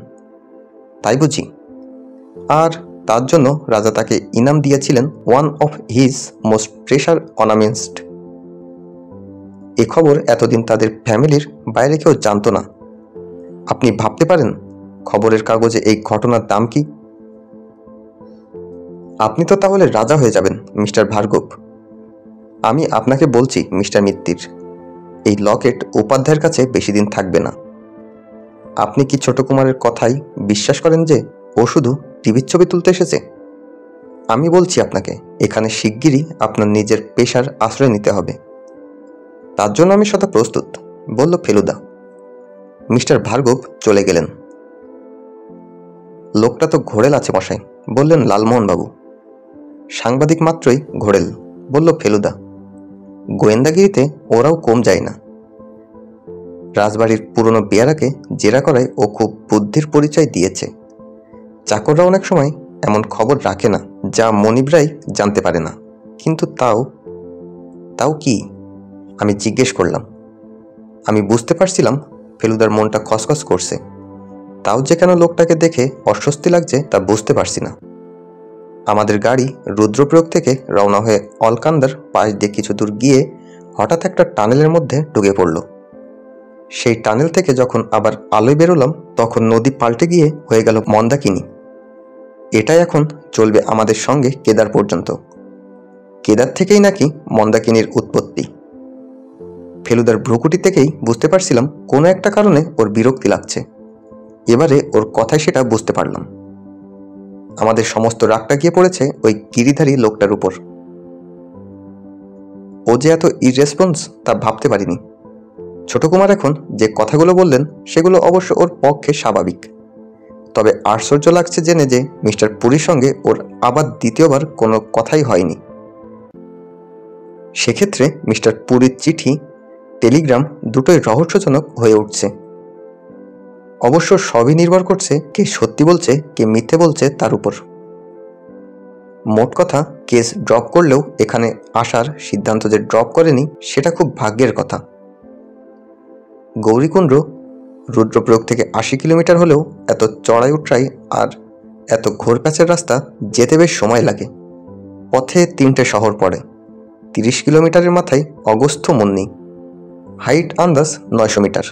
তাই বুঝি? আর তার জন্য রাজা তাকে ইনাম দিয়েছিলেন one of his most precious ornaments. এ খবর এতদিন তাদের ফ্যামিলির বাইরে কেউ জানত না। আপনি ভাবতে পারেন খবরের কাগজে এই ঘটনার দাম কি? আপনি তো তাহলে রাজা হয়ে যাবেন মিস্টার ভার্গব। আমি আপনাকে বলছি মিস্টার মিত্তির, এই লকেট উপাধ্যায়ের কাছে বেশি দিন থাকবে না। আপনি কি ছোট কুমারের কথাই বিশ্বাস করেন যে ও শুধু টিভির ছবি তুলতে এসেছে? আমি বলছি আপনাকে, এখানে শিগগিরই আপনার নিজের পেশার আশ্রয় নিতে হবে। তার জন্য আমি সদা প্রস্তুত, বলল ফেলুদা। মিস্টার ভার্গব চলে গেলেন। লোকটা তো ঘোরেল আছে মশাই, বললেন লালমোহনবাবু। সাংবাদিক মাত্রই ঘোরেল, বলল ফেলুদা। গোয়েন্দাগিরিতে ওরাও কম যায় না। রাজবাড়ির পুরনো বেয়ারাকে জেরা করায় ও খুব বুদ্ধির পরিচয় দিয়েছে। চাকররা অনেক সময় এমন খবর রাখে না যা মনিবরাই জানতে পারে না। কিন্তু তাও কি? আমি জিজ্ঞেস করলাম। আমি বুঝতে পারছিলাম ফেলুদার মনটা খসখস করছে। তাও যে কেন লোকটাকে দেখে অস্বস্তি লাগছে তা বুঝতে পারছি না। আমাদের গাড়ি রুদ্রপ্রয়াগ থেকে রওনা হয়ে অলকান্দার পাশ দিয়ে কিছু দূর গিয়ে হঠাৎ একটা টানেলের মধ্যে ঢুকে পড়ল। সেই টানেল থেকে যখন আবার আলোয় বেরোলাম তখন নদী পাল্টে গিয়ে হয়ে গেল মন্দাকিনী। এটাই এখন চলবে আমাদের সঙ্গে কেদার পর্যন্ত। কেদার থেকেই নাকি মন্দাকিনীর উৎপত্তি। ফেলুদার ভ্রুকুটি থেকেই বুঝতে পারছিলাম কোনো একটা কারণে ওর বিরক্তি লাগছে। এবারে ওর কথায় সেটা বুঝতে পারলাম। আমাদের সমস্ত রাগটা গিয়ে পড়েছে ওই গিরিধারী লোকটার উপর। ও যে এত ইররেসপন্স তা ভাবতে পারিনি। ছোট কুমার এখন যে কথাগুলো বললেন সেগুলো অবশ্য ওর পক্ষে স্বাভাবিক। তবে আশ্চর্য লাগছে জেনে যে মিস্টার পুরীর সঙ্গে ওর আবার দ্বিতীয়বার কোনো কথাই হয়নি। সেক্ষেত্রে মিস্টার পুরীর চিঠি, টেলিগ্রাম দুটোই রহস্যজনক হয়ে উঠছে। অবশ্য সবই নির্ভর করছে কে সত্যি বলছে কে মিথ্যে বলছে তার উপর। মোট কথা, কেস ড্রপ করলেও এখানে আসার সিদ্ধান্ত যে ড্রপ করেনি সেটা খুব ভাগ্যের কথা। গৌরীকুণ্ড রুদ্রপ্রয়াগ থেকে 80 কিলোমিটার হলেও এত চড়াই উৎরাই আর এত ঘোরপ্যাচের রাস্তা যেতে বেশ সময় লাগে। পথে 3টে শহর পড়ে। 30 কিলোমিটারের মাথায় অগস্ত্য মুন্নি, হাইট আন্দাজ 900 মিটার।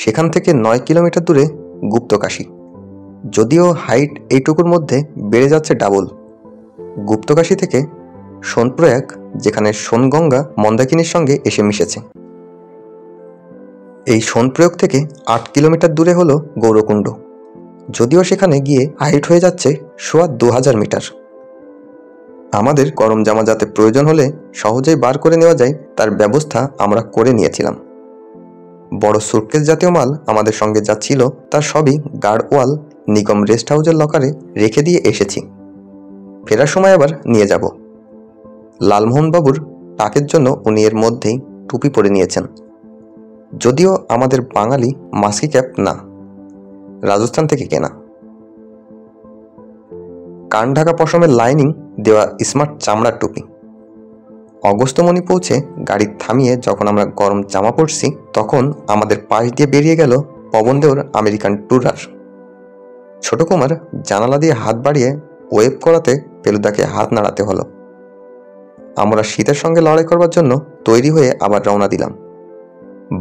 সেখান থেকে 9 কিলোমিটার দূরে গুপ্তকাশী। যদিও হাইট এইটুকুর মধ্যে বেড়ে যাচ্ছে ডাবল। গুপ্তকাশী থেকে সোনপ্রয়াগ, যেখানে সোনগঙ্গা মন্দাকিনীর সঙ্গে এসে মিশেছে। এই সোনপ্রয়াগ থেকে 8 কিলোমিটার দূরে হলো গৌরকুণ্ড। যদিও সেখানে গিয়ে হাইট হয়ে যাচ্ছে 2000 মিটার। আমাদের গরম জামা যাতে প্রয়োজন হলে সহজেই বার করে নেওয়া যায় তার ব্যবস্থা আমরা করে নিয়েছিলাম। বড় সুটকেস জাতীয় মাল আমাদের সঙ্গে যা ছিল তার সবই গার্ডওয়াল নিগম রেস্ট হাউসের লকারে রেখে দিয়ে এসেছি। ফেরার সময় আবার নিয়ে যাব। লালমোহনবাবুর টাকের জন্য উনি এর মধ্যেই টুপি পরে নিয়েছেন। যদিও আমাদের বাঙালি মাস্কি ক্যাপ না, রাজস্থান থেকে কেনা। কান ঢাকা পশমের লাইনিং দেওয়া স্মার্ট চামড়ার টুপি। অগস্ত্যমণি পৌঁছে গাড়ি থামিয়ে যখন আমরা গরম জামা পরছি তখন আমাদের পাশ দিয়ে বেরিয়ে গেল পবনদেওর আমেরিকান ট্যুরার। ছোট কুমার জানালা দিয়ে হাত বাড়িয়ে ওয়েব করাতে ফেলুদাকে হাত নাড়াতে হলো। আমরা শীতের সঙ্গে লড়াই করবার জন্য তৈরি হয়ে আবার রওনা দিলাম।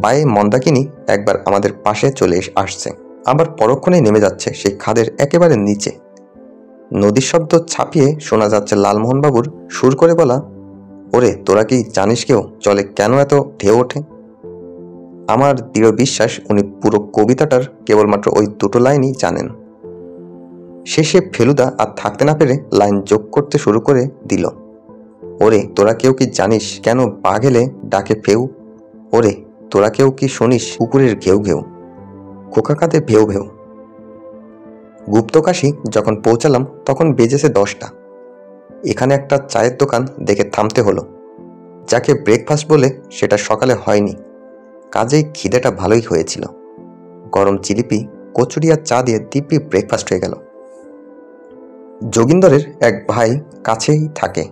বায়ে মন্দাকিনী একবার আমাদের পাশে চলে আসছে, আবার পরক্ষণেই নেমে যাচ্ছে সেই খাদের একেবারে নিচে। নদীর শব্দ ছাপিয়ে শোনা যাচ্ছে লালমোহনবাবুর সুর করে বলা, ওরে তোরা কি জানিস কেউ জলে কেন এত ঢেউ ওঠে? আমার দৃঢ় বিশ্বাস উনি পুরো কবিতাটার কেবলমাত্র ওই দুটো লাইনই জানেন। শেষে ফেলুদা আর থাকতে না পেরে লাইন যোগ করতে শুরু করে দিল, ওরে তোরা কেউ কি জানিস কেন বাঘ এলে ডাকে ফেউ? ওরে তোরা কেউ কি শুনিস পুকুরের ঘেউ ঘেউ, খোকা কাঁদে ভেউ ভেউ। গুপ্তকাশী যখন পৌঁছালাম তখন বেজেছে 10টা। এখানে একটা চায়ের দোকান দেখে থামতে হলো। যাকে ব্রেকফাস্ট বলে সেটা সকালে হয়নি, কাজেই খিদেটা ভালোই হয়েছিল। গরম জিলিপি, কচুরি আর চা দিয়ে দিব্যি ব্রেকফাস্ট হয়ে গেল। যোগিন্দরের এক ভাই কাছেই থাকে,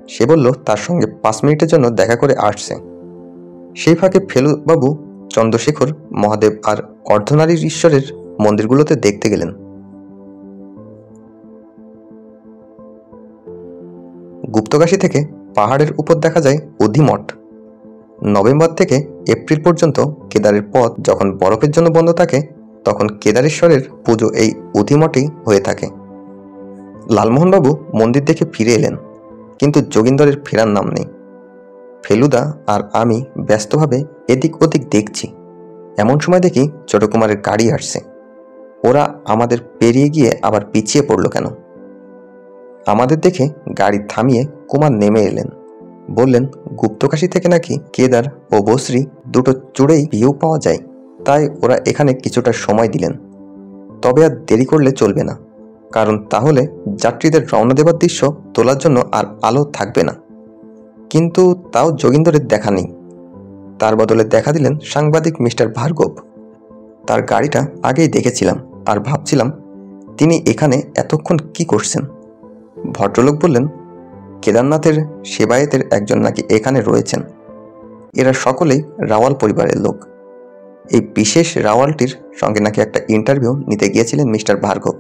সে বলল তার সঙ্গে 5 মিনিটের জন্য দেখা করে আসছে। সেই ফাঁকে ফেলুবাবু চন্দ্রশেখর, মহাদেব আর অর্ধনারীর ঈশ্বরের মন্দিরগুলোতে দেখতে গেলেন। গুপ্তকাশী থেকে পাহাড়ের উপর দেখা যায় অধিমঠ। নভেম্বর থেকে এপ্রিল পর্যন্ত কেদারের পথ যখন বরফের জন্য বন্ধ থাকে তখন কেদারেশ্বরের পুজো এই অধিমঠেই হয়ে থাকে। লালমোহনবাবু মন্দির দেখে ফিরে এলেন, কিন্তু যোগিন্দরের ফেরার নাম নেই। ফেলুদা আর আমি ব্যস্তভাবে এদিক ওদিক দেখছি। এমন সময় দেখি ছোট কুমারের গাড়ি আসছে। ওরা আমাদের পেরিয়ে গিয়ে আবার পিছিয়ে পড়ল কেন? আমাদের দেখে গাড়ি থামিয়ে কুমার নেমে এলেন, বললেন গুপ্তকাশী থেকে নাকি কেদার ও বসরি দুটো চূড়েই ভিউ পাওয়া যায়, তাই ওরা এখানে কিছুটা সময় দিলেন। তবে আর দেরি করলে চলবে না, কারণ তাহলে যাত্রীদের রওনা দেবার দৃশ্য তোলার জন্য আর আলো থাকবে না। কিন্তু তাও যোগিন্দরের দেখা নেই। তার বদলে দেখা দিলেন সাংবাদিক মিস্টার ভার্গব। তার গাড়িটা আগেই দেখেছিলাম আর ভাবছিলাম তিনি এখানে এতক্ষণ কি করছেন। ভদ্রলোক বললেন, কেদারনাথের সেবায়েতের একজন নাকি এখানে রয়েছেন। এরা সকলেই রাওয়াল পরিবারের লোক। এই বিশেষ রাওয়ালটির সঙ্গে নাকি একটা ইন্টারভিউ নিতে গিয়েছিলেন মিস্টার ভার্গব।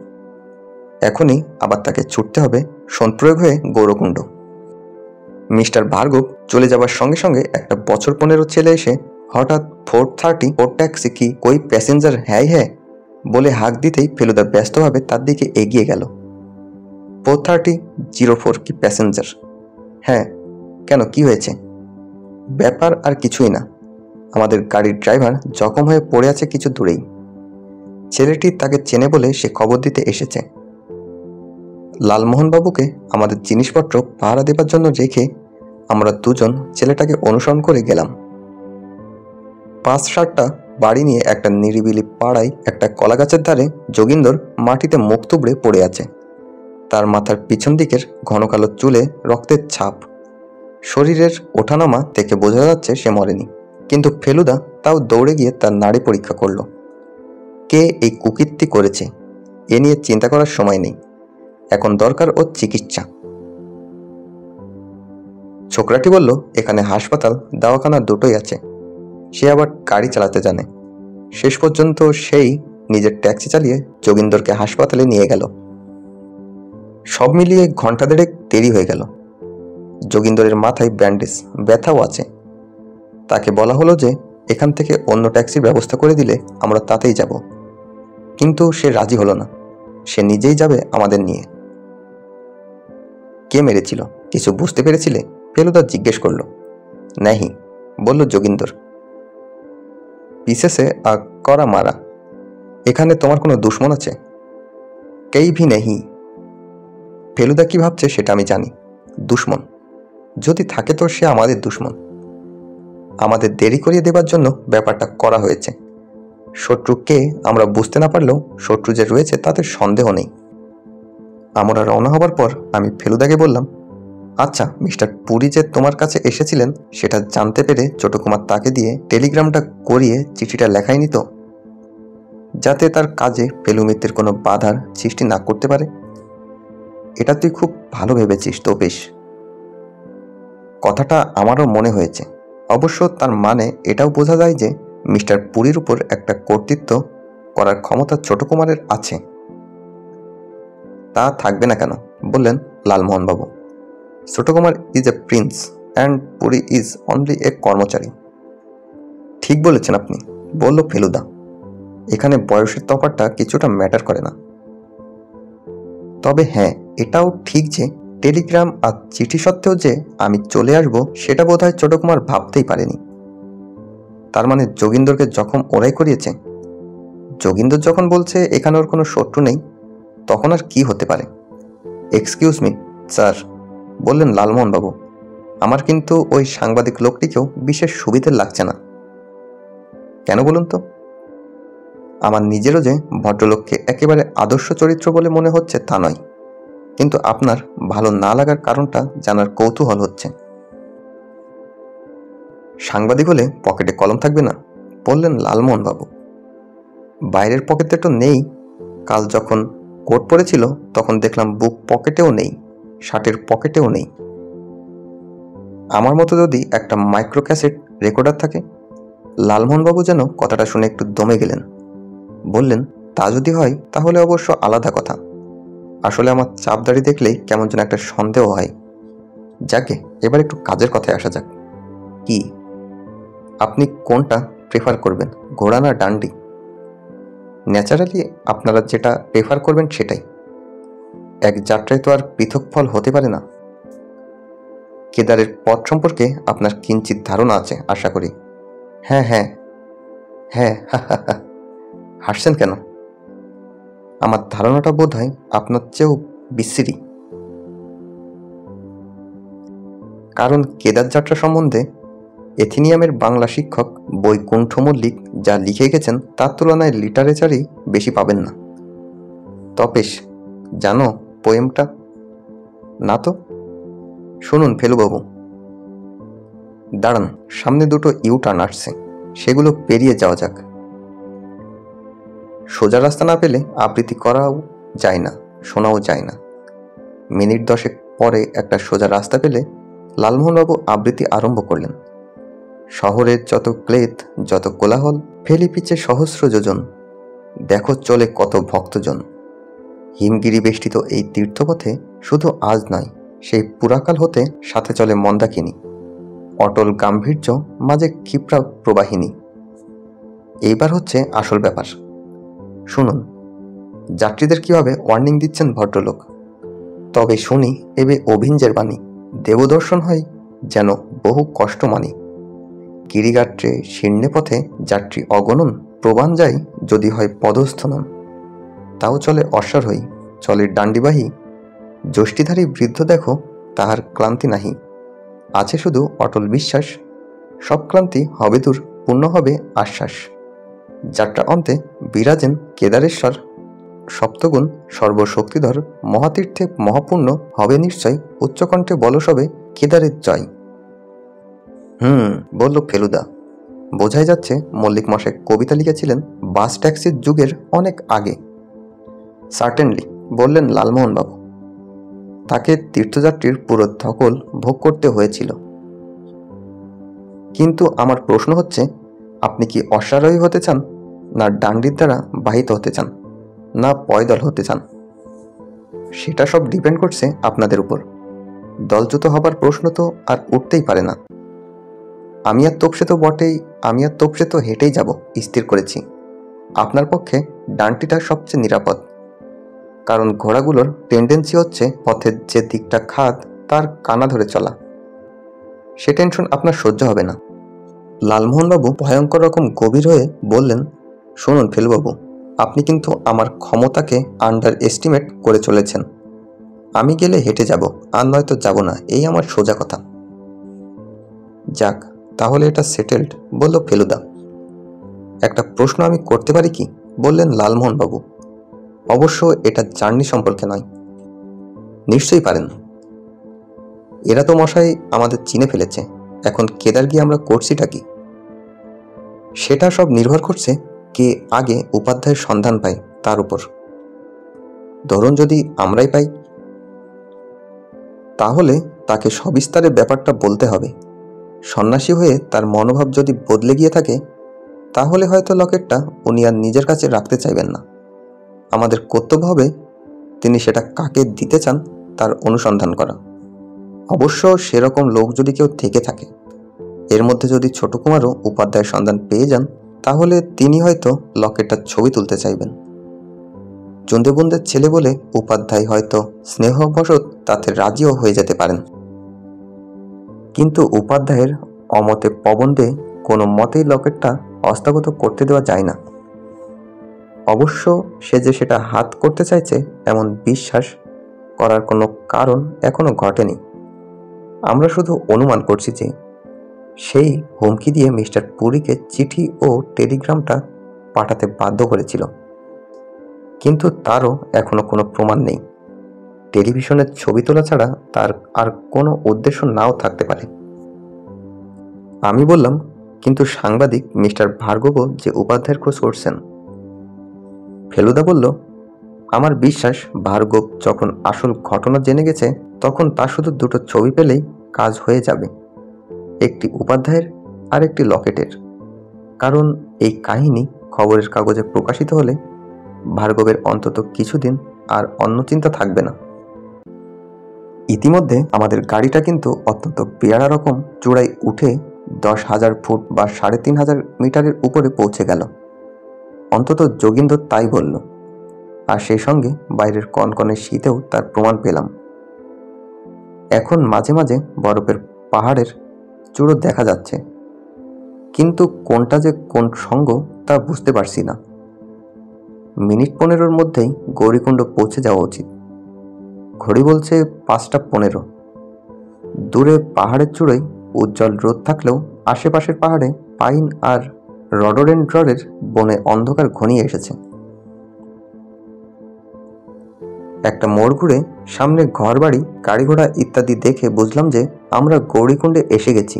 এখনই আবার তাকে ছুটতে হবে সোনপ্রয়োগ হয়ে গৌরকুণ্ড। মিস্টার ভার্গব চলে যাবার সঙ্গে সঙ্গে একটা বছর 15 ছেলে এসে হঠাৎ 4:30 ওর ট্যাক্সি কি কই প্যাসেঞ্জার হ্যাঁ হ্যাঁ বলে হাঁক দিতেই ফেলুদা ব্যস্তভাবে তার দিকে এগিয়ে গেল। 4:30 কি প্যাসেঞ্জার? হ্যাঁ, কেন কি হয়েছে? ব্যাপার আর কিছুই না, আমাদের গাড়ির ড্রাইভার জখম হয়ে পড়ে আছে কিছু দূরেই। ছেলেটি তাকে চেনে বলে সে খবর দিতে এসেছে। লালমোহনবাবুকে আমাদের জিনিসপত্র পাহারা দেবার জন্য রেখে আমরা দুজন ছেলেটাকে অনুসরণ করে গেলাম। 5-7টা বাড়ি নিয়ে একটা নিরিবিলি পাড়ায় একটা কলাগাছের ধারে যোগিন্দর মাটিতে মুখ তুবড়ে পড়ে আছে। তার মাথার পিছন দিকের ঘন কালো চুলে রক্তের ছাপ। শরীরের ওঠানামা থেকে বোঝা যাচ্ছে সে মরেনি, কিন্তু ফেলুদা তাও দৌড়ে গিয়ে তার নাড়ি পরীক্ষা করল। কে এই কুকীর্তি করেছে এ নিয়ে চিন্তা করার সময় নেই, এখন দরকার ওর চিকিৎসা। ছোকরাটি বলল, এখানে হাসপাতাল দাওয়াখানা দুটোই আছে। সে আবার গাড়ি চালাতে জানে। শেষ পর্যন্ত সেই নিজের ট্যাক্সি চালিয়ে যোগিন্দরকে হাসপাতালে নিয়ে গেল। সব মিলিয়ে ঘন্টা দেড়েক দেরি হয়ে গেল। যোগিন্দরের মাথায় ব্যান্ডেজ, ব্যথাও আছে। তাকে বলা হলো যে এখান থেকে অন্য ট্যাক্সির ব্যবস্থা করে দিলে আমরা তাতেই যাব, কিন্তু সে রাজি হলো না। সে নিজেই যাবে আমাদের নিয়ে। কে মেরেছিল কিছু বুঝতে পেরেছিলে? ফেলুদা জিজ্ঞেস করলো। नहीं, বলল যোগিন্দর। পিছে সে করা মারা। এখানে তোমার কোনো দুশ্মন আছে? কেই ভি নেই। ফেলুদা কি ভাবছে সেটা আমি জানি। দুশ্মন যদি থাকে তো সে আমাদের দুশ্মন। আমাদের দেরি করিয়ে দেবার জন্য ব্যাপারটা করা হয়েছে। শত্রু কে আমরা বুঝতে না পারলেও শত্রু যে রয়েছে তাতে সন্দেহ নেই। আমরা রওনা হবার পর আমি ফেলুদাকে বললাম, আচ্ছা মিস্টার পুরী যে তোমার কাছে এসেছিলেন সেটা জানতে পেরে ছোট কুমার তাকে দিয়ে টেলিগ্রামটা করিয়ে চিঠিটা লেখায়নি তো, যাতে তার কাজে ফেলু মিত্রের কোনো বাধার সৃষ্টি না করতে পারে? এটা তুই খুব ভালো ভেবেছিস তো। বেশ, কথাটা আমারও মনে হয়েছে। অবশ্য তার মানে এটাও বোঝা যায় যে মিস্টার পুরীর উপর একটা কর্তৃত্ব করার ক্ষমতা ছোট কুমারের আছে। তা থাকবে না কেন? বললেন লালমোহনবাবু। Chhotokumar is a prince and Puri is only a karmachari. ঠিক বলেছেন আপনি, বলল ফেলুদা। এখানে বয়সের তফাৎটা কিছুটা ম্যাটার করে না। তবে হ্যাঁ, এটাও ঠিক যে টেলিগ্রাম আর চিঠি সত্ত্বেও যে আমি চলে আসব সেটা বোধহয় ছোটকুমার ভাবতেই পারেনি। তার মানে যোগীন্দরকে জখম ওরাই করিয়েছে? যোগীন্দর যখন বলছে এখানে ওর কোনো শত্রু নেই, তখন আর কি হতে পারে? এক্সকিউজ মি স্যার, বললেন লালমোহনবাবু, আমার কিন্তু ওই সাংবাদিক লোকটিকেও বিশেষ সুবিধের লাগছে না। কেন বলুন তো? আমার নিজেরও যে ভদ্রলোককে একেবারে আদর্শ চরিত্র বলে মনে হচ্ছে তা নয়, কিন্তু আপনার ভালো না লাগার কারণটা জানার কৌতূহল হচ্ছে। সাংবাদিক হলে পকেটে কলম থাকবে না, বললেন লালমোহনবাবু। বাইরের পকেটে তো নেই। কাল যখন কোট পরেছিল তখন দেখলাম বুক পকেটেও নেই, শার্টের পকেটেও নেই। আমার মতো যদি একটা মাইক্রো ক্যাসেট রেকর্ডার থাকে। লালমোহনবাবু যেন কথাটা শুনে একটু দমে গেলেন। বললেন, তা যদি হয় তাহলে অবশ্য আলাদা কথা। আসলে আমার চাপদাড়ি দেখলেই কেমন যেন একটা সন্দেহ হয়। যাকে এবার একটু কাজের কথায় আসা যাক। কি, আপনি কোনটা প্রেফার করবেন, ঘোড়া না ডান্ডি? ন্যাচারালি আপনারা যেটা প্রেফার করবেন সেটাই। এক যাত্রায় তো আর পৃথক ফল হতে পারে না। কেদারের পথ সম্পর্কে আপনার কিঞ্চিত ধারণা আছে আশা করি। হ্যাঁ হ্যাঁ হ্যাঁ, হাসছেন কেন? আমার ধারণাটা বোধ হয় আপনার চেয়েও বিশ্রী। কারণ কেদার যাত্রা সম্বন্ধে এথিনিয়ামের বাংলা শিক্ষক বৈকুণ্ঠ মল্লিক যা লিখে গেছেন তার তুলনায় লিটারেচারই বেশি পাবেন না। তপেশ, জানো পোয়েমটা? না তো। শুনুন ফেলুবাবু। দাঁড়ান, সামনে দুটো ইউটার্ন আসছে, সেগুলো পেরিয়ে যাওয়া যাক। সোজা রাস্তা না পেলে আবৃত্তি করাও যায় না, শোনাও যায় না। মিনিট 10 পরে একটা সোজা রাস্তা পেলে লালমোহনবাবু আবৃত্তি আরম্ভ করলেন। শহরের যত ক্লেদ, যত কোলাহল, ফেলি পিছে সহস্র যোজন, দেখো চলে কত ভক্তজন। হিমগিরি বেষ্টিত এই তীর্থপথে শুধু আজ নয়, সেই পুরাকাল হতে সাথে চলে মন্দাকিনী, অটল গাম্ভীর্য, মাঝে ক্ষিপ্রা প্রবাহিনী। এইবার হচ্ছে আসল ব্যাপার। শুনুন, যাত্রীদের কিভাবে ওয়ার্নিং দিচ্ছেন ভদ্রলোক। তবে শুনি এবে অভিঞ্জের বাণী, দেবদর্শন হয় যেন বহু কষ্ট মানি। গিরিগাত্রে শীর্ণে পথে যাত্রী অগণন, প্রবাণ যায় যদি হয় পদস্থনন। তাও চলে অশ্বার হই, চলে ডান্ডিবাহী, যষ্টিধারী বৃদ্ধ দেখো তাহার ক্লান্তি নাহি, আছে শুধু অটল বিশ্বাস, সব ক্লান্তি হবে দূর, পূর্ণ হবে আশ্বাস। যাত্রা অন্তে বিরাজেন কেদারেশ্বর, সপ্তগুণ সর্বশক্তিধর, মহাতীর্থে মহাপূর্ণ হবে নিশ্চয়, উচ্চকণ্ঠে বলসবে কেদারের জয়। বলল ফেলুদা। বোঝাই যাচ্ছে মল্লিক মশাই কবিতা লিখেছিলেন বাস ট্যাক্সির যুগের অনেক আগে। সার্টেনলি, বললেন লালমোহনবাবু। তাকে তীর্থযাত্রীর পুরো ধকল ভোগ করতে হয়েছিল। কিন্তু আমার প্রশ্ন হচ্ছে, আপনি কি অশ্বারোহী হতে চান, না ডান্ডির দ্বারা বাহিত হতে চান, না পয়দল হতে চান? সেটা সব ডিপেন্ড করছে আপনাদের উপর। দলচ্যুত হবার প্রশ্ন তো আর উঠতেই পারে না। আমি আর তোপসে তো হেঁটেই যাব স্থির করেছি। আপনার পক্ষে ডান্ডিটা সবচেয়ে নিরাপদ, কারণ ঘোড়াগুলোর টেন্ডেন্সি হচ্ছে পথের যে দিকটা খাদ তার কানা ধরে চলা। সে টেনশন আপনার সহ্য হবে না। লালমোহনবাবু ভয়ঙ্কর রকম গভীর হয়ে বললেন, শুনুন ফেলুবাবু, আপনি কিন্তু আমার ক্ষমতাকে আন্ডার এস্টিমেট করে চলেছেন। আমি গেলে হেঁটে যাব, আর নয়তো যাব না, এই আমার সোজা কথা। যাক, তাহলে এটা সেটেলড, বলল ফেলুদা। একটা প্রশ্ন আমি করতে পারি কি, বললেন লালমোহনবাবু। অবশ্য এটা জার্নি সম্পর্কে নয়। নিশ্চয়ই পারেন। এরা তো মশাই আমাদের চিনে ফেলেছে, এখন কেদার গিয়ে আমরা করছিটা কি? সেটা সব নির্ভর করছে কে আগে উপাধ্যায়ের সন্ধান পায় তার উপর। ধরুন যদি আমরাই পাই, তাহলে তাকে সবিস্তারে ব্যাপারটা বলতে হবে। সন্ন্যাসী হয়ে তার মনোভাব যদি বদলে গিয়ে থাকে, তাহলে হয়তো লকেটটা উনি আর নিজের কাছে রাখতে চাইবেন না। আমাদের কর্তব্য হবে তিনি সেটা কাকে দিতে চান তার অনুসন্ধান করা। অবশ্য সেরকম লোক যদি কেউ থেকে থাকে, এর মধ্যে যদি ছোট কুমারও উপাধ্যায়ের সন্ধান পেয়ে যান, তাহলে তিনি হয়তো লকেটটার ছবি তুলতে চাইবেন। চন্দেবন্দের ছেলে বলে উপাধ্যায় হয়তো স্নেহবশত তাতে রাজিও হয়ে যেতে পারেন। কিন্তু উপাধ্যায়ের অমতে পবনদে কোনো মতেই লকেটটা হস্তগত করতে দেওয়া যায় না। অবশ্য সে যে সেটা হাত করতে চাইছে এমন বিশ্বাস করার কোনো কারণ এখনো ঘটেনি। আমরা শুধু অনুমান করছি যে সেই হুমকি দিয়ে মিস্টার পুরীকে চিঠি ও টেলিগ্রামটা পাঠাতে বাধ্য করেছিল। কিন্তু তারও এখনো কোনো প্রমাণ নেই। টেলিভিশনের ছবি তোলা ছাড়া তার আর কোনো উদ্দেশ্য নাও থাকতে পারে। আমি বললাম, কিন্তু সাংবাদিক মিস্টার ভার্গবও যে উপাধ্যায়ের খোঁজ করছেন। ফেলুদা বলল, আমার বিশ্বাস ভার্গব যখন আসল ঘটনা জেনে গেছে তখন তার শুধু দুটো ছবি পেলেই কাজ হয়ে যাবে, একটি উপাধ্যায়ের আর একটি লকেটের। কারণ এই কাহিনী খবরের কাগজে প্রকাশিত হলে ভার্গবের অন্তত কিছুদিন আর অন্য চিন্তা থাকবে না। ইতিমধ্যে আমাদের গাড়িটা কিন্তু অত্যন্ত পেয়ারা রকম চূড়ায় উঠে 10,000 ফুট বা 3,500 মিটারের উপরে পৌঁছে গেল। অন্তত যোগীন্দ্র তাই বলল, আর সেই সঙ্গে বাইরের কনকনে শীতেও তার প্রমাণ পেলাম। এখন মাঝে মাঝে বরফের পাহাড়ের চূড়ো দেখা যাচ্ছে, কিন্তু কোনটা যে কোন সঙ্গ তা বুঝতে পারছি না। মিনিট 15-র মধ্যেই গৌরীকুণ্ড পৌঁছে যাওয়া উচিত। ঘড়ি বলছে 5:15। দূরে পাহাড়ের চূড়োয় উজ্জ্বল রোদ থাকলেও আশেপাশের পাহাড়ে পাইন আর রডোডেনড্রনের বনে অন্ধকার ঘনিয়ে এসেছে। একটা মোড় ঘুরে সামনে ঘরবাড়ি, গাড়ি ঘোড়া ইত্যাদি দেখে বুঝলাম যে আমরা গৌরীকুণ্ডে এসে গেছি।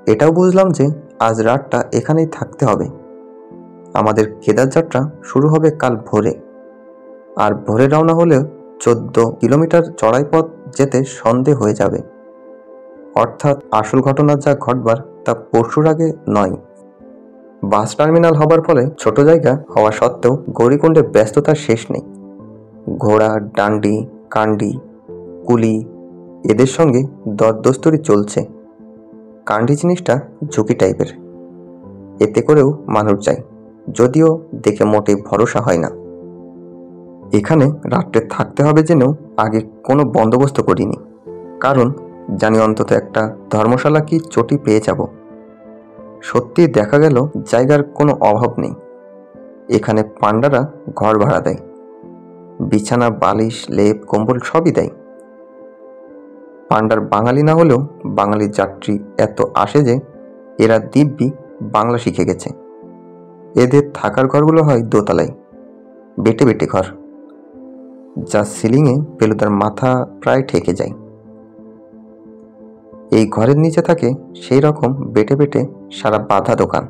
এটাও বুঝলাম যে আজ রাতটা এখানেই থাকতে হবে। আমাদের কেদার যাত্রা শুরু হবে কাল ভোরে, আর ভোরে রওনা হলেও 14 কিলোমিটার চড়াই পথ যেতে সন্ধে হয়ে যাবে। অর্থাৎ আসল ঘটনা যা ঘটবার তা পরশুর আগে নয়। বাস টার্মিনাল হবার ফলে ছোট জায়গা হওয়া সত্ত্বেও গৌরীকুণ্ডে ব্যস্ততার শেষ নেই। ঘোড়া, ডান্ডি, কান্ডি, কুলি এদের সঙ্গে দরদস্তুরি চলছে। কান্ডি জিনিসটা ঝুঁকি টাইপের, এতে করেও মানুষ যায়, যদিও দেখে মোটেই ভরসা হয় না। এখানে রাত্রে থাকতে হবে জেনেও আগে কোনো বন্দোবস্ত করিনি, কারণ জানি অন্তত একটা ধর্মশালা কি চটি পেয়ে যাব। সত্যি দেখা গেল জায়গার কোনো অভাব নেই। এখানে পান্ডারা ঘর ভাড়া দেয়, বিছানা, বালিশ, লেপ, কম্বল সবই দেয়। পান্ডার বাঙালি না হলেও বাঙালি যাত্রী এত আসে যে এরা দিব্যি বাংলা শিখে গেছে। এদের থাকার ঘরগুলো হয় দোতলায়, বেটে বেটে ঘর, যা সিলিংয়ে ফেলুদার মাথা প্রায় ঠেকে যায়। এই ঘরের নিচে থাকে সেই রকম বেটে বেটে সারা বাঁধা দোকান।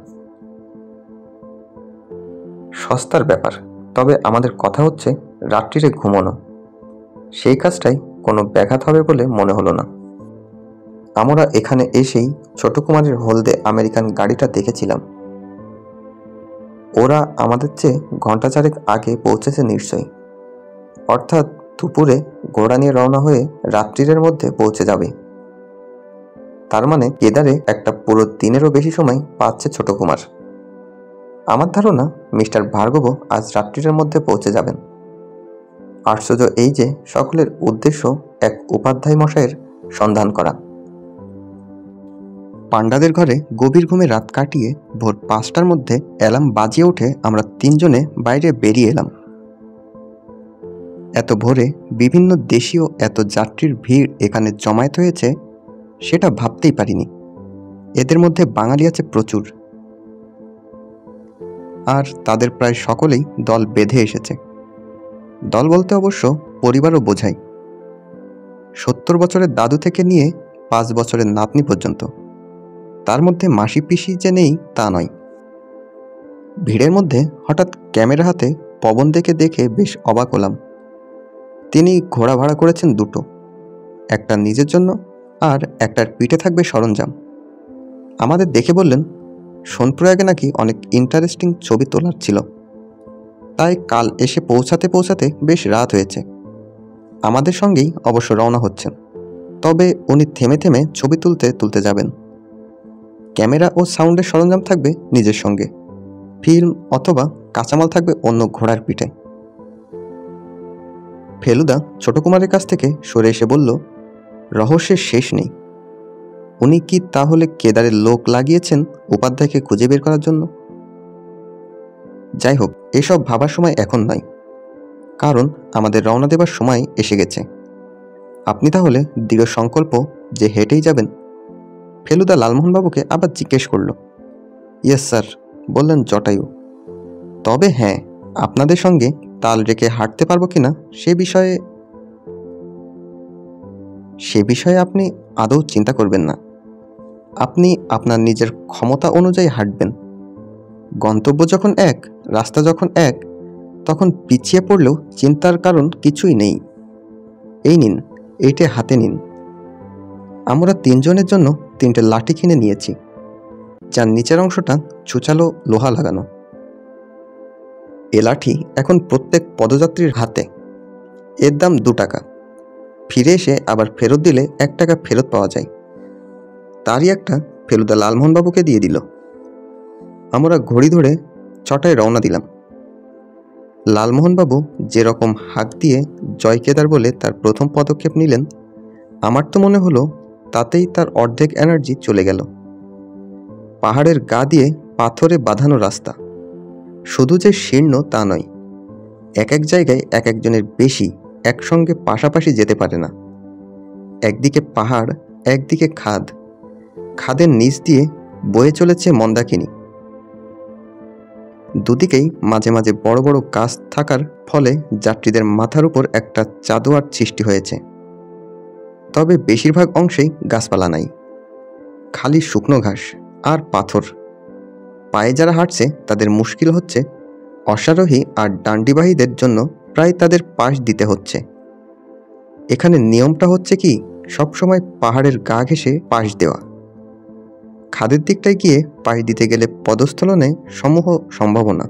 সস্তার ব্যাপার, তবে আমাদের কথা হচ্ছে রাত্রিরে ঘুমানো। সেই কাজটাই কোনো ব্যাঘাত হবে বলে মনে হলো না। আমরা এখানে এসেই ছোট কুমারের হলদে আমেরিকান গাড়িটা দেখেছিলাম। ওরা আমাদের চেয়ে ঘন্টা চারেক আগে পৌঁছেছে নিশ্চয়ই। অর্থাৎ দুপুরে ঘোড়া নিয়ে রওনা হয়ে রাত্রিরের মধ্যে পৌঁছে যাবে। তার মানে কেদারে একটা পুরো দিনেরও বেশি সময় পাচ্ছে ছোট কুমার। আমার ধারণা মিস্টার ভার্গবও আজ রাত্রিরের মধ্যে পৌঁছে যাবেন। আশ্চর্য এই যে সকলের উদ্দেশ্য এক উপাধ্যায় মশাইয়ের সন্ধান করা। পান্ডাদের ঘরে গভীর ঘুমে রাত কাটিয়ে ভোর 5টার মধ্যে অ্যালার্ম বাজিয়ে উঠে আমরা তিনজনে বাইরে বেরিয়ে এলাম। এত ভোরে বিভিন্ন দেশীয় এত যাত্রীর ভিড় এখানে জমায়েত হয়েছে সেটা ভাবতেই পারিনি। এদের মধ্যে বাঙালি আছে প্রচুর, আর তাদের প্রায় সকলেই দল বেঁধে এসেছে। দল বলতে অবশ্য পরিবারও বোঝায়। 70 বছরের দাদু থেকে নিয়ে 5 বছরের নাতনি পর্যন্ত। তার মধ্যে মাসি পিসি যে নেই তা নয়। ভিড়ের মধ্যে হঠাৎ ক্যামেরা হাতে পবন দেখে বেশ অবাক হলাম। তিনি ঘোড়া ভাড়া করেছেন দুটো, একটা নিজের জন্য আর একটার পিঠে থাকবে সরঞ্জাম। আমাদের দেখে বললেন সোনপ্রয়াগে নাকি অনেক ইন্টারেস্টিং ছবি তোলার ছিল, তাই কাল এসে পৌঁছাতে বেশ রাত হয়েছে। আমাদের সঙ্গেই অবশ্য রওনা হচ্ছেন। তবে উনি থেমে থেমে ছবি তুলতে তুলতে যাবেন। ক্যামেরা ও সাউন্ডের সরঞ্জাম থাকবে নিজের সঙ্গে, ফিল্ম অথবা কাঁচামাল থাকবে অন্য ঘোড়ার পিঠে। ফেলুদা ছোট কুমারের কাছ থেকে সরে এসে বলল, রহস্যের শেষ নেই। উনি কি তাহলে কেদারের লোক লাগিয়েছেন উপাধ্যায়কে খুঁজে বের করার জন্য? যাই হোক, এসব ভাবার সময় এখন নয়, কারণ আমাদের রওনা দেবার সময় এসে গেছে। আপনি তাহলে দৃঢ় সংকল্প যে হেঁটেই যাবেন? ফেলুদা লালমোহনবাবুকে আবার জিজ্ঞেস করল। ইয়েস স্যার, বললেন জটায়ু। তবে হ্যাঁ, আপনাদের সঙ্গে তাল রেখে হাঁটতে পারবো কিনা সে বিষয়ে আপনি আদৌ চিন্তা করবেন না। আপনি আপনার নিজের ক্ষমতা অনুযায়ী হাঁটবেন। গন্তব্য যখন এক, রাস্তা যখন এক, তখন পিছিয়ে পড়লেও চিন্তার কারণ কিছুই নেই। এই নিন, এইটা হাতে নিন। আমরা 3 জনের জন্য 3টে লাঠি কিনে নিয়েছি, যার নিচের অংশটা ছুচালো লোহা লাগানো। এ লাঠি এখন প্রত্যেক পদযাত্রীর হাতে। এর দাম 2 টাকা। ফিরে এসে আবার ফেরত দিলে 1 টাকা ফেরত পাওয়া যায়। তারই একটা ফেলুদা লালমোহনবাবুকে দিয়ে দিল। আমরা ঘড়ি ধরে 6টায় রওনা দিলাম। লালমোহনবাবু যেরকম হাঁক দিয়ে জয় কেদার বলে তার প্রথম পদক্ষেপ নিলেন, আমার তো মনে হলো তাতেই তার অর্ধেক এনার্জি চলে গেল। পাহাড়ের গা দিয়ে পাথরে বাঁধানো রাস্তা, শুধু যে শীর্ণ তা নয়, এক এক জায়গায় এক একজনের বেশি একসঙ্গে পাশাপাশি যেতে পারে না। একদিকে পাহাড়, একদিকে খাদ, খাদের নিচ দিয়ে বয়ে চলেছে মন্দাকিনী। দুদিকেই মাঝে মাঝে বড় বড় গাছ থাকার ফলে যাত্রীদের মাথার উপর একটা চাদোয়ার সৃষ্টি হয়েছে। তবে বেশিরভাগ অংশেই গাছপালা নাই, খালি শুকনো ঘাস আর পাথর। পায়ে যারা হাঁটছে তাদের মুশকিল হচ্ছে, অশ্বারোহী আর ডান্ডিবাহীদের জন্য প্রায় তাদের পাশ দিতে হচ্ছে। এখানে নিয়মটা হচ্ছে কি, সবসময় পাহাড়ের গা ঘেঁষে পাশ দেওয়া। খাদের দিকটায় গিয়ে পাশ দিতে গেলে পদস্থলনে সমূহ সম্ভাবনা।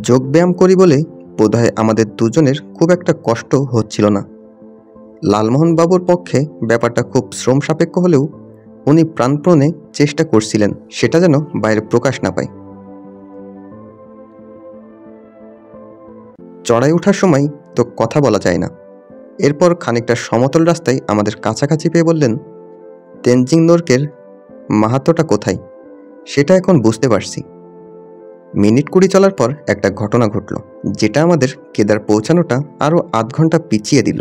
যোগব্যায়াম করি বলে বোধহয় আমাদের দুজনের খুব একটা কষ্ট হচ্ছিল না। লালমোহনবাবুর পক্ষে ব্যাপারটা খুব শ্রম সাপেক্ষ হলেও উনি প্রাণপণে চেষ্টা করছিলেন সেটা যেন বাইরে প্রকাশ না পায়। চড়াই ওঠার সময় তো কথা বলা যায় না। এরপর খানিকটা সমতল রাস্তায় আমাদের কাছাকাছি পেয়ে বললেন, তেনজিং নোরকের মাহাত্ম্যটা কোথায় সেটা এখন বুঝতে পারছি। মিনিট 20 চলার পর একটা ঘটনা ঘটল, যেটা আমাদের কেদার পৌঁছানোটা আরও আধ ঘন্টা পিছিয়ে দিল।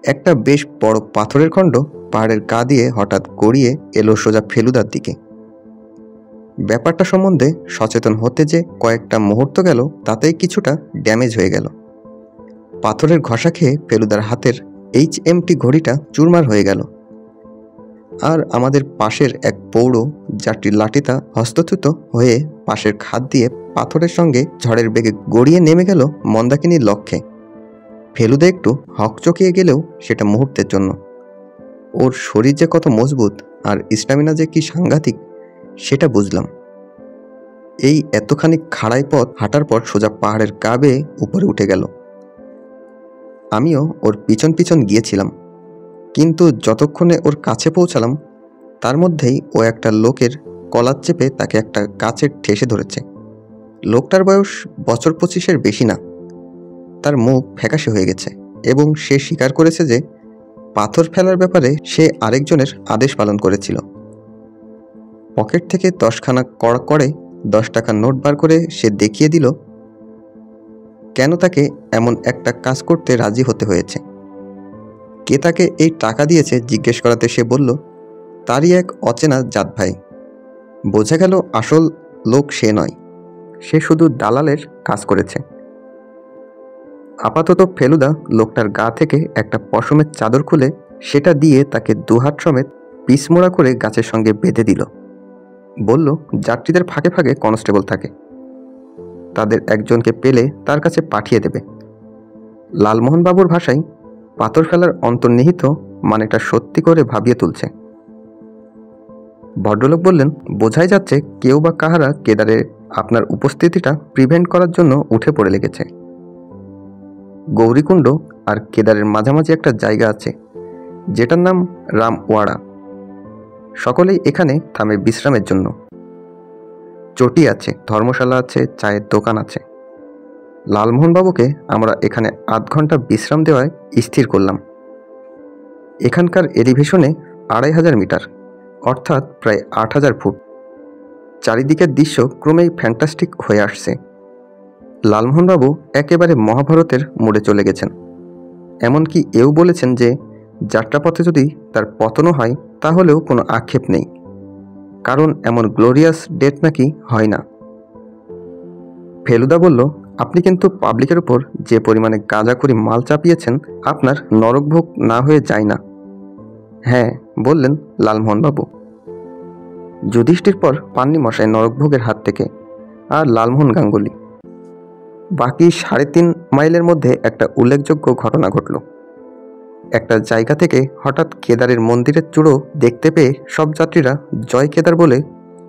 একটা বেশ বড় পাথরের খণ্ড পাহাড়ের গা দিয়ে হঠাৎ গড়িয়ে এলো সোজা ফেলুদার দিকে। ব্যাপারটা সম্বন্ধে সচেতন হতে যে কয়েকটা মুহূর্ত গেল, তাতেই কিছুটা ড্যামেজ হয়ে গেল। পাথরের ঘষা খেয়ে ফেলুদার হাতের HMT ঘড়িটা চুরমার হয়ে গেল। আর আমাদের পাশের এক পৌর যাত্রীর লাঠিটা হস্তচ্যুত হয়ে পাশের খাদ দিয়ে পাথরের সঙ্গে ঝড়ের বেগে গড়িয়ে নেমে গেল মন্দাকিনীর লক্ষ্যে। ফেলুদা একটু হকচকিয়ে গেলেও সেটা মুহূর্তের জন্য। ওর শরীর যে কত মজবুত আর স্ট্যামিনা যে কি সাংঘাতিক সেটা বুঝলাম। এই এতখানি খাড়াই পথ হাঁটার পর সোজা পাহাড়ের গা বেয়ে উপরে উঠে গেল। আমিও ওর পিছন পিছন গিয়েছিলাম, কিন্তু যতক্ষণে ওর কাছে পৌঁছালাম তার মধ্যেই ও একটা লোকের কলার চেপে তাকে একটা গাছের ঠেসে ধরেছে। লোকটার বয়স বছর 25-এর বেশি না। তার মুখ ফ্যাকাশে হয়ে গেছে এবং সে স্বীকার করেছে যে পাথর ফেলার ব্যাপারে সে আরেকজনের আদেশ পালন করেছিল। পকেট থেকে 10খানা কড়া করে 10 টাকার নোট বার করে সে দেখিয়ে দিল কেন তাকে এমন একটা কাজ করতে রাজি হতে হয়েছে। কে তাকে এই টাকা দিয়েছে জিজ্ঞেস করাতে সে বলল, তারই এক অচেনা জাত ভাই। বোঝা গেল আসল লোক সে নয়, সে শুধু দালালের কাজ করেছে। আপাতত ফেলুদা লোকটার গা থেকে একটা পশমের চাদর খুলে সেটা দিয়ে তাকে দুহাত সমেত পিছমোড়া করে গাছের সঙ্গে বেঁধে দিল। বলল, যাত্রীদের ফাঁকে ফাঁকে কনস্টেবল থাকে, তাদের একজনকে পেলে তার কাছে পাঠিয়ে দেবে। লালমোহনবাবুর ভাষায় পাথর ফেলার অন্তর্নিহিত মানেটা সত্যি করে ভাবিয়ে তুলছে। ভদ্রলোক বললেন, বোঝাই যাচ্ছে কেউ বা কাহারা কেদারে আপনার উপস্থিতিটা প্রিভেন্ট করার জন্য উঠে পড়ে লেগেছে। গৌরীকুণ্ড আর কেদারের মাঝামাঝি একটা জায়গা আছে যেটার নাম রামওয়াড়া। সকলেই এখানে থামে বিশ্রামের জন্য। চটি আছে, ধর্মশালা আছে, চায়ের দোকান আছে। লালমোহনবাবুকে আমরা এখানে আধ ঘন্টা বিশ্রাম দেওয়ায় স্থির করলাম। এখানকার এলিভেশনে 2500 মিটার, অর্থাৎ প্রায় 8000 ফুট। চারিদিকের দৃশ্য ক্রমেই ফ্যান্টাস্টিক হয়ে আসছে। লালমোহনবাবু একেবারে মহাভারতের মোড়ে চলে গেছেন। এমনকি এও বলেছেন যে যাত্রাপথে যদি তার পতনও হয় তাহলেও কোনো আক্ষেপ নেই, কারণ এমন গ্লোরিয়াস ডেথ নাকি হয় না। ফেলুদা বলল, আপনি কিন্তু পাবলিকের উপর যে পরিমাণে গাঁজাখুরি মাল চাপিয়েছেন, আপনার নরকভোগ না হয়ে যায় না। হ্যাঁ, বললেন লালমোহনবাবু। যুধিষ্ঠির পর পাননি মশাই নরকভোগের হাত থেকে, আর লালমোহন গাঙ্গুলি। বাকি 3.5 মাইলের মধ্যে একটা উল্লেখযোগ্য ঘটনা ঘটল। একটা জায়গা থেকে হঠাৎ কেদারের মন্দিরের চূড়ো দেখতে পেয়ে সব যাত্রীরা জয় কেদার বলে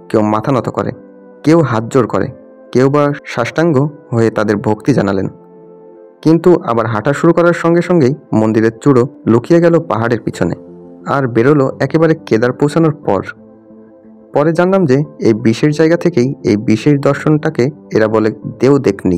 কেউ মাথা নত করে, কেউ হাত জোড় করে, কেউ বা সাষ্টাঙ্গ হয়ে তাদের ভক্তি জানালেন। কিন্তু আবার হাঁটা শুরু করার সঙ্গে সঙ্গেই মন্দিরের চূড়ো লুকিয়ে গেল পাহাড়ের পিছনে, আর বেরোলো একেবারে কেদার পৌঁছানোর পর। পরে জানলাম যে এই বিশেষ জায়গা থেকেই এই বিশেষ দর্শনটাকে এরা বলে দেও দেখনি।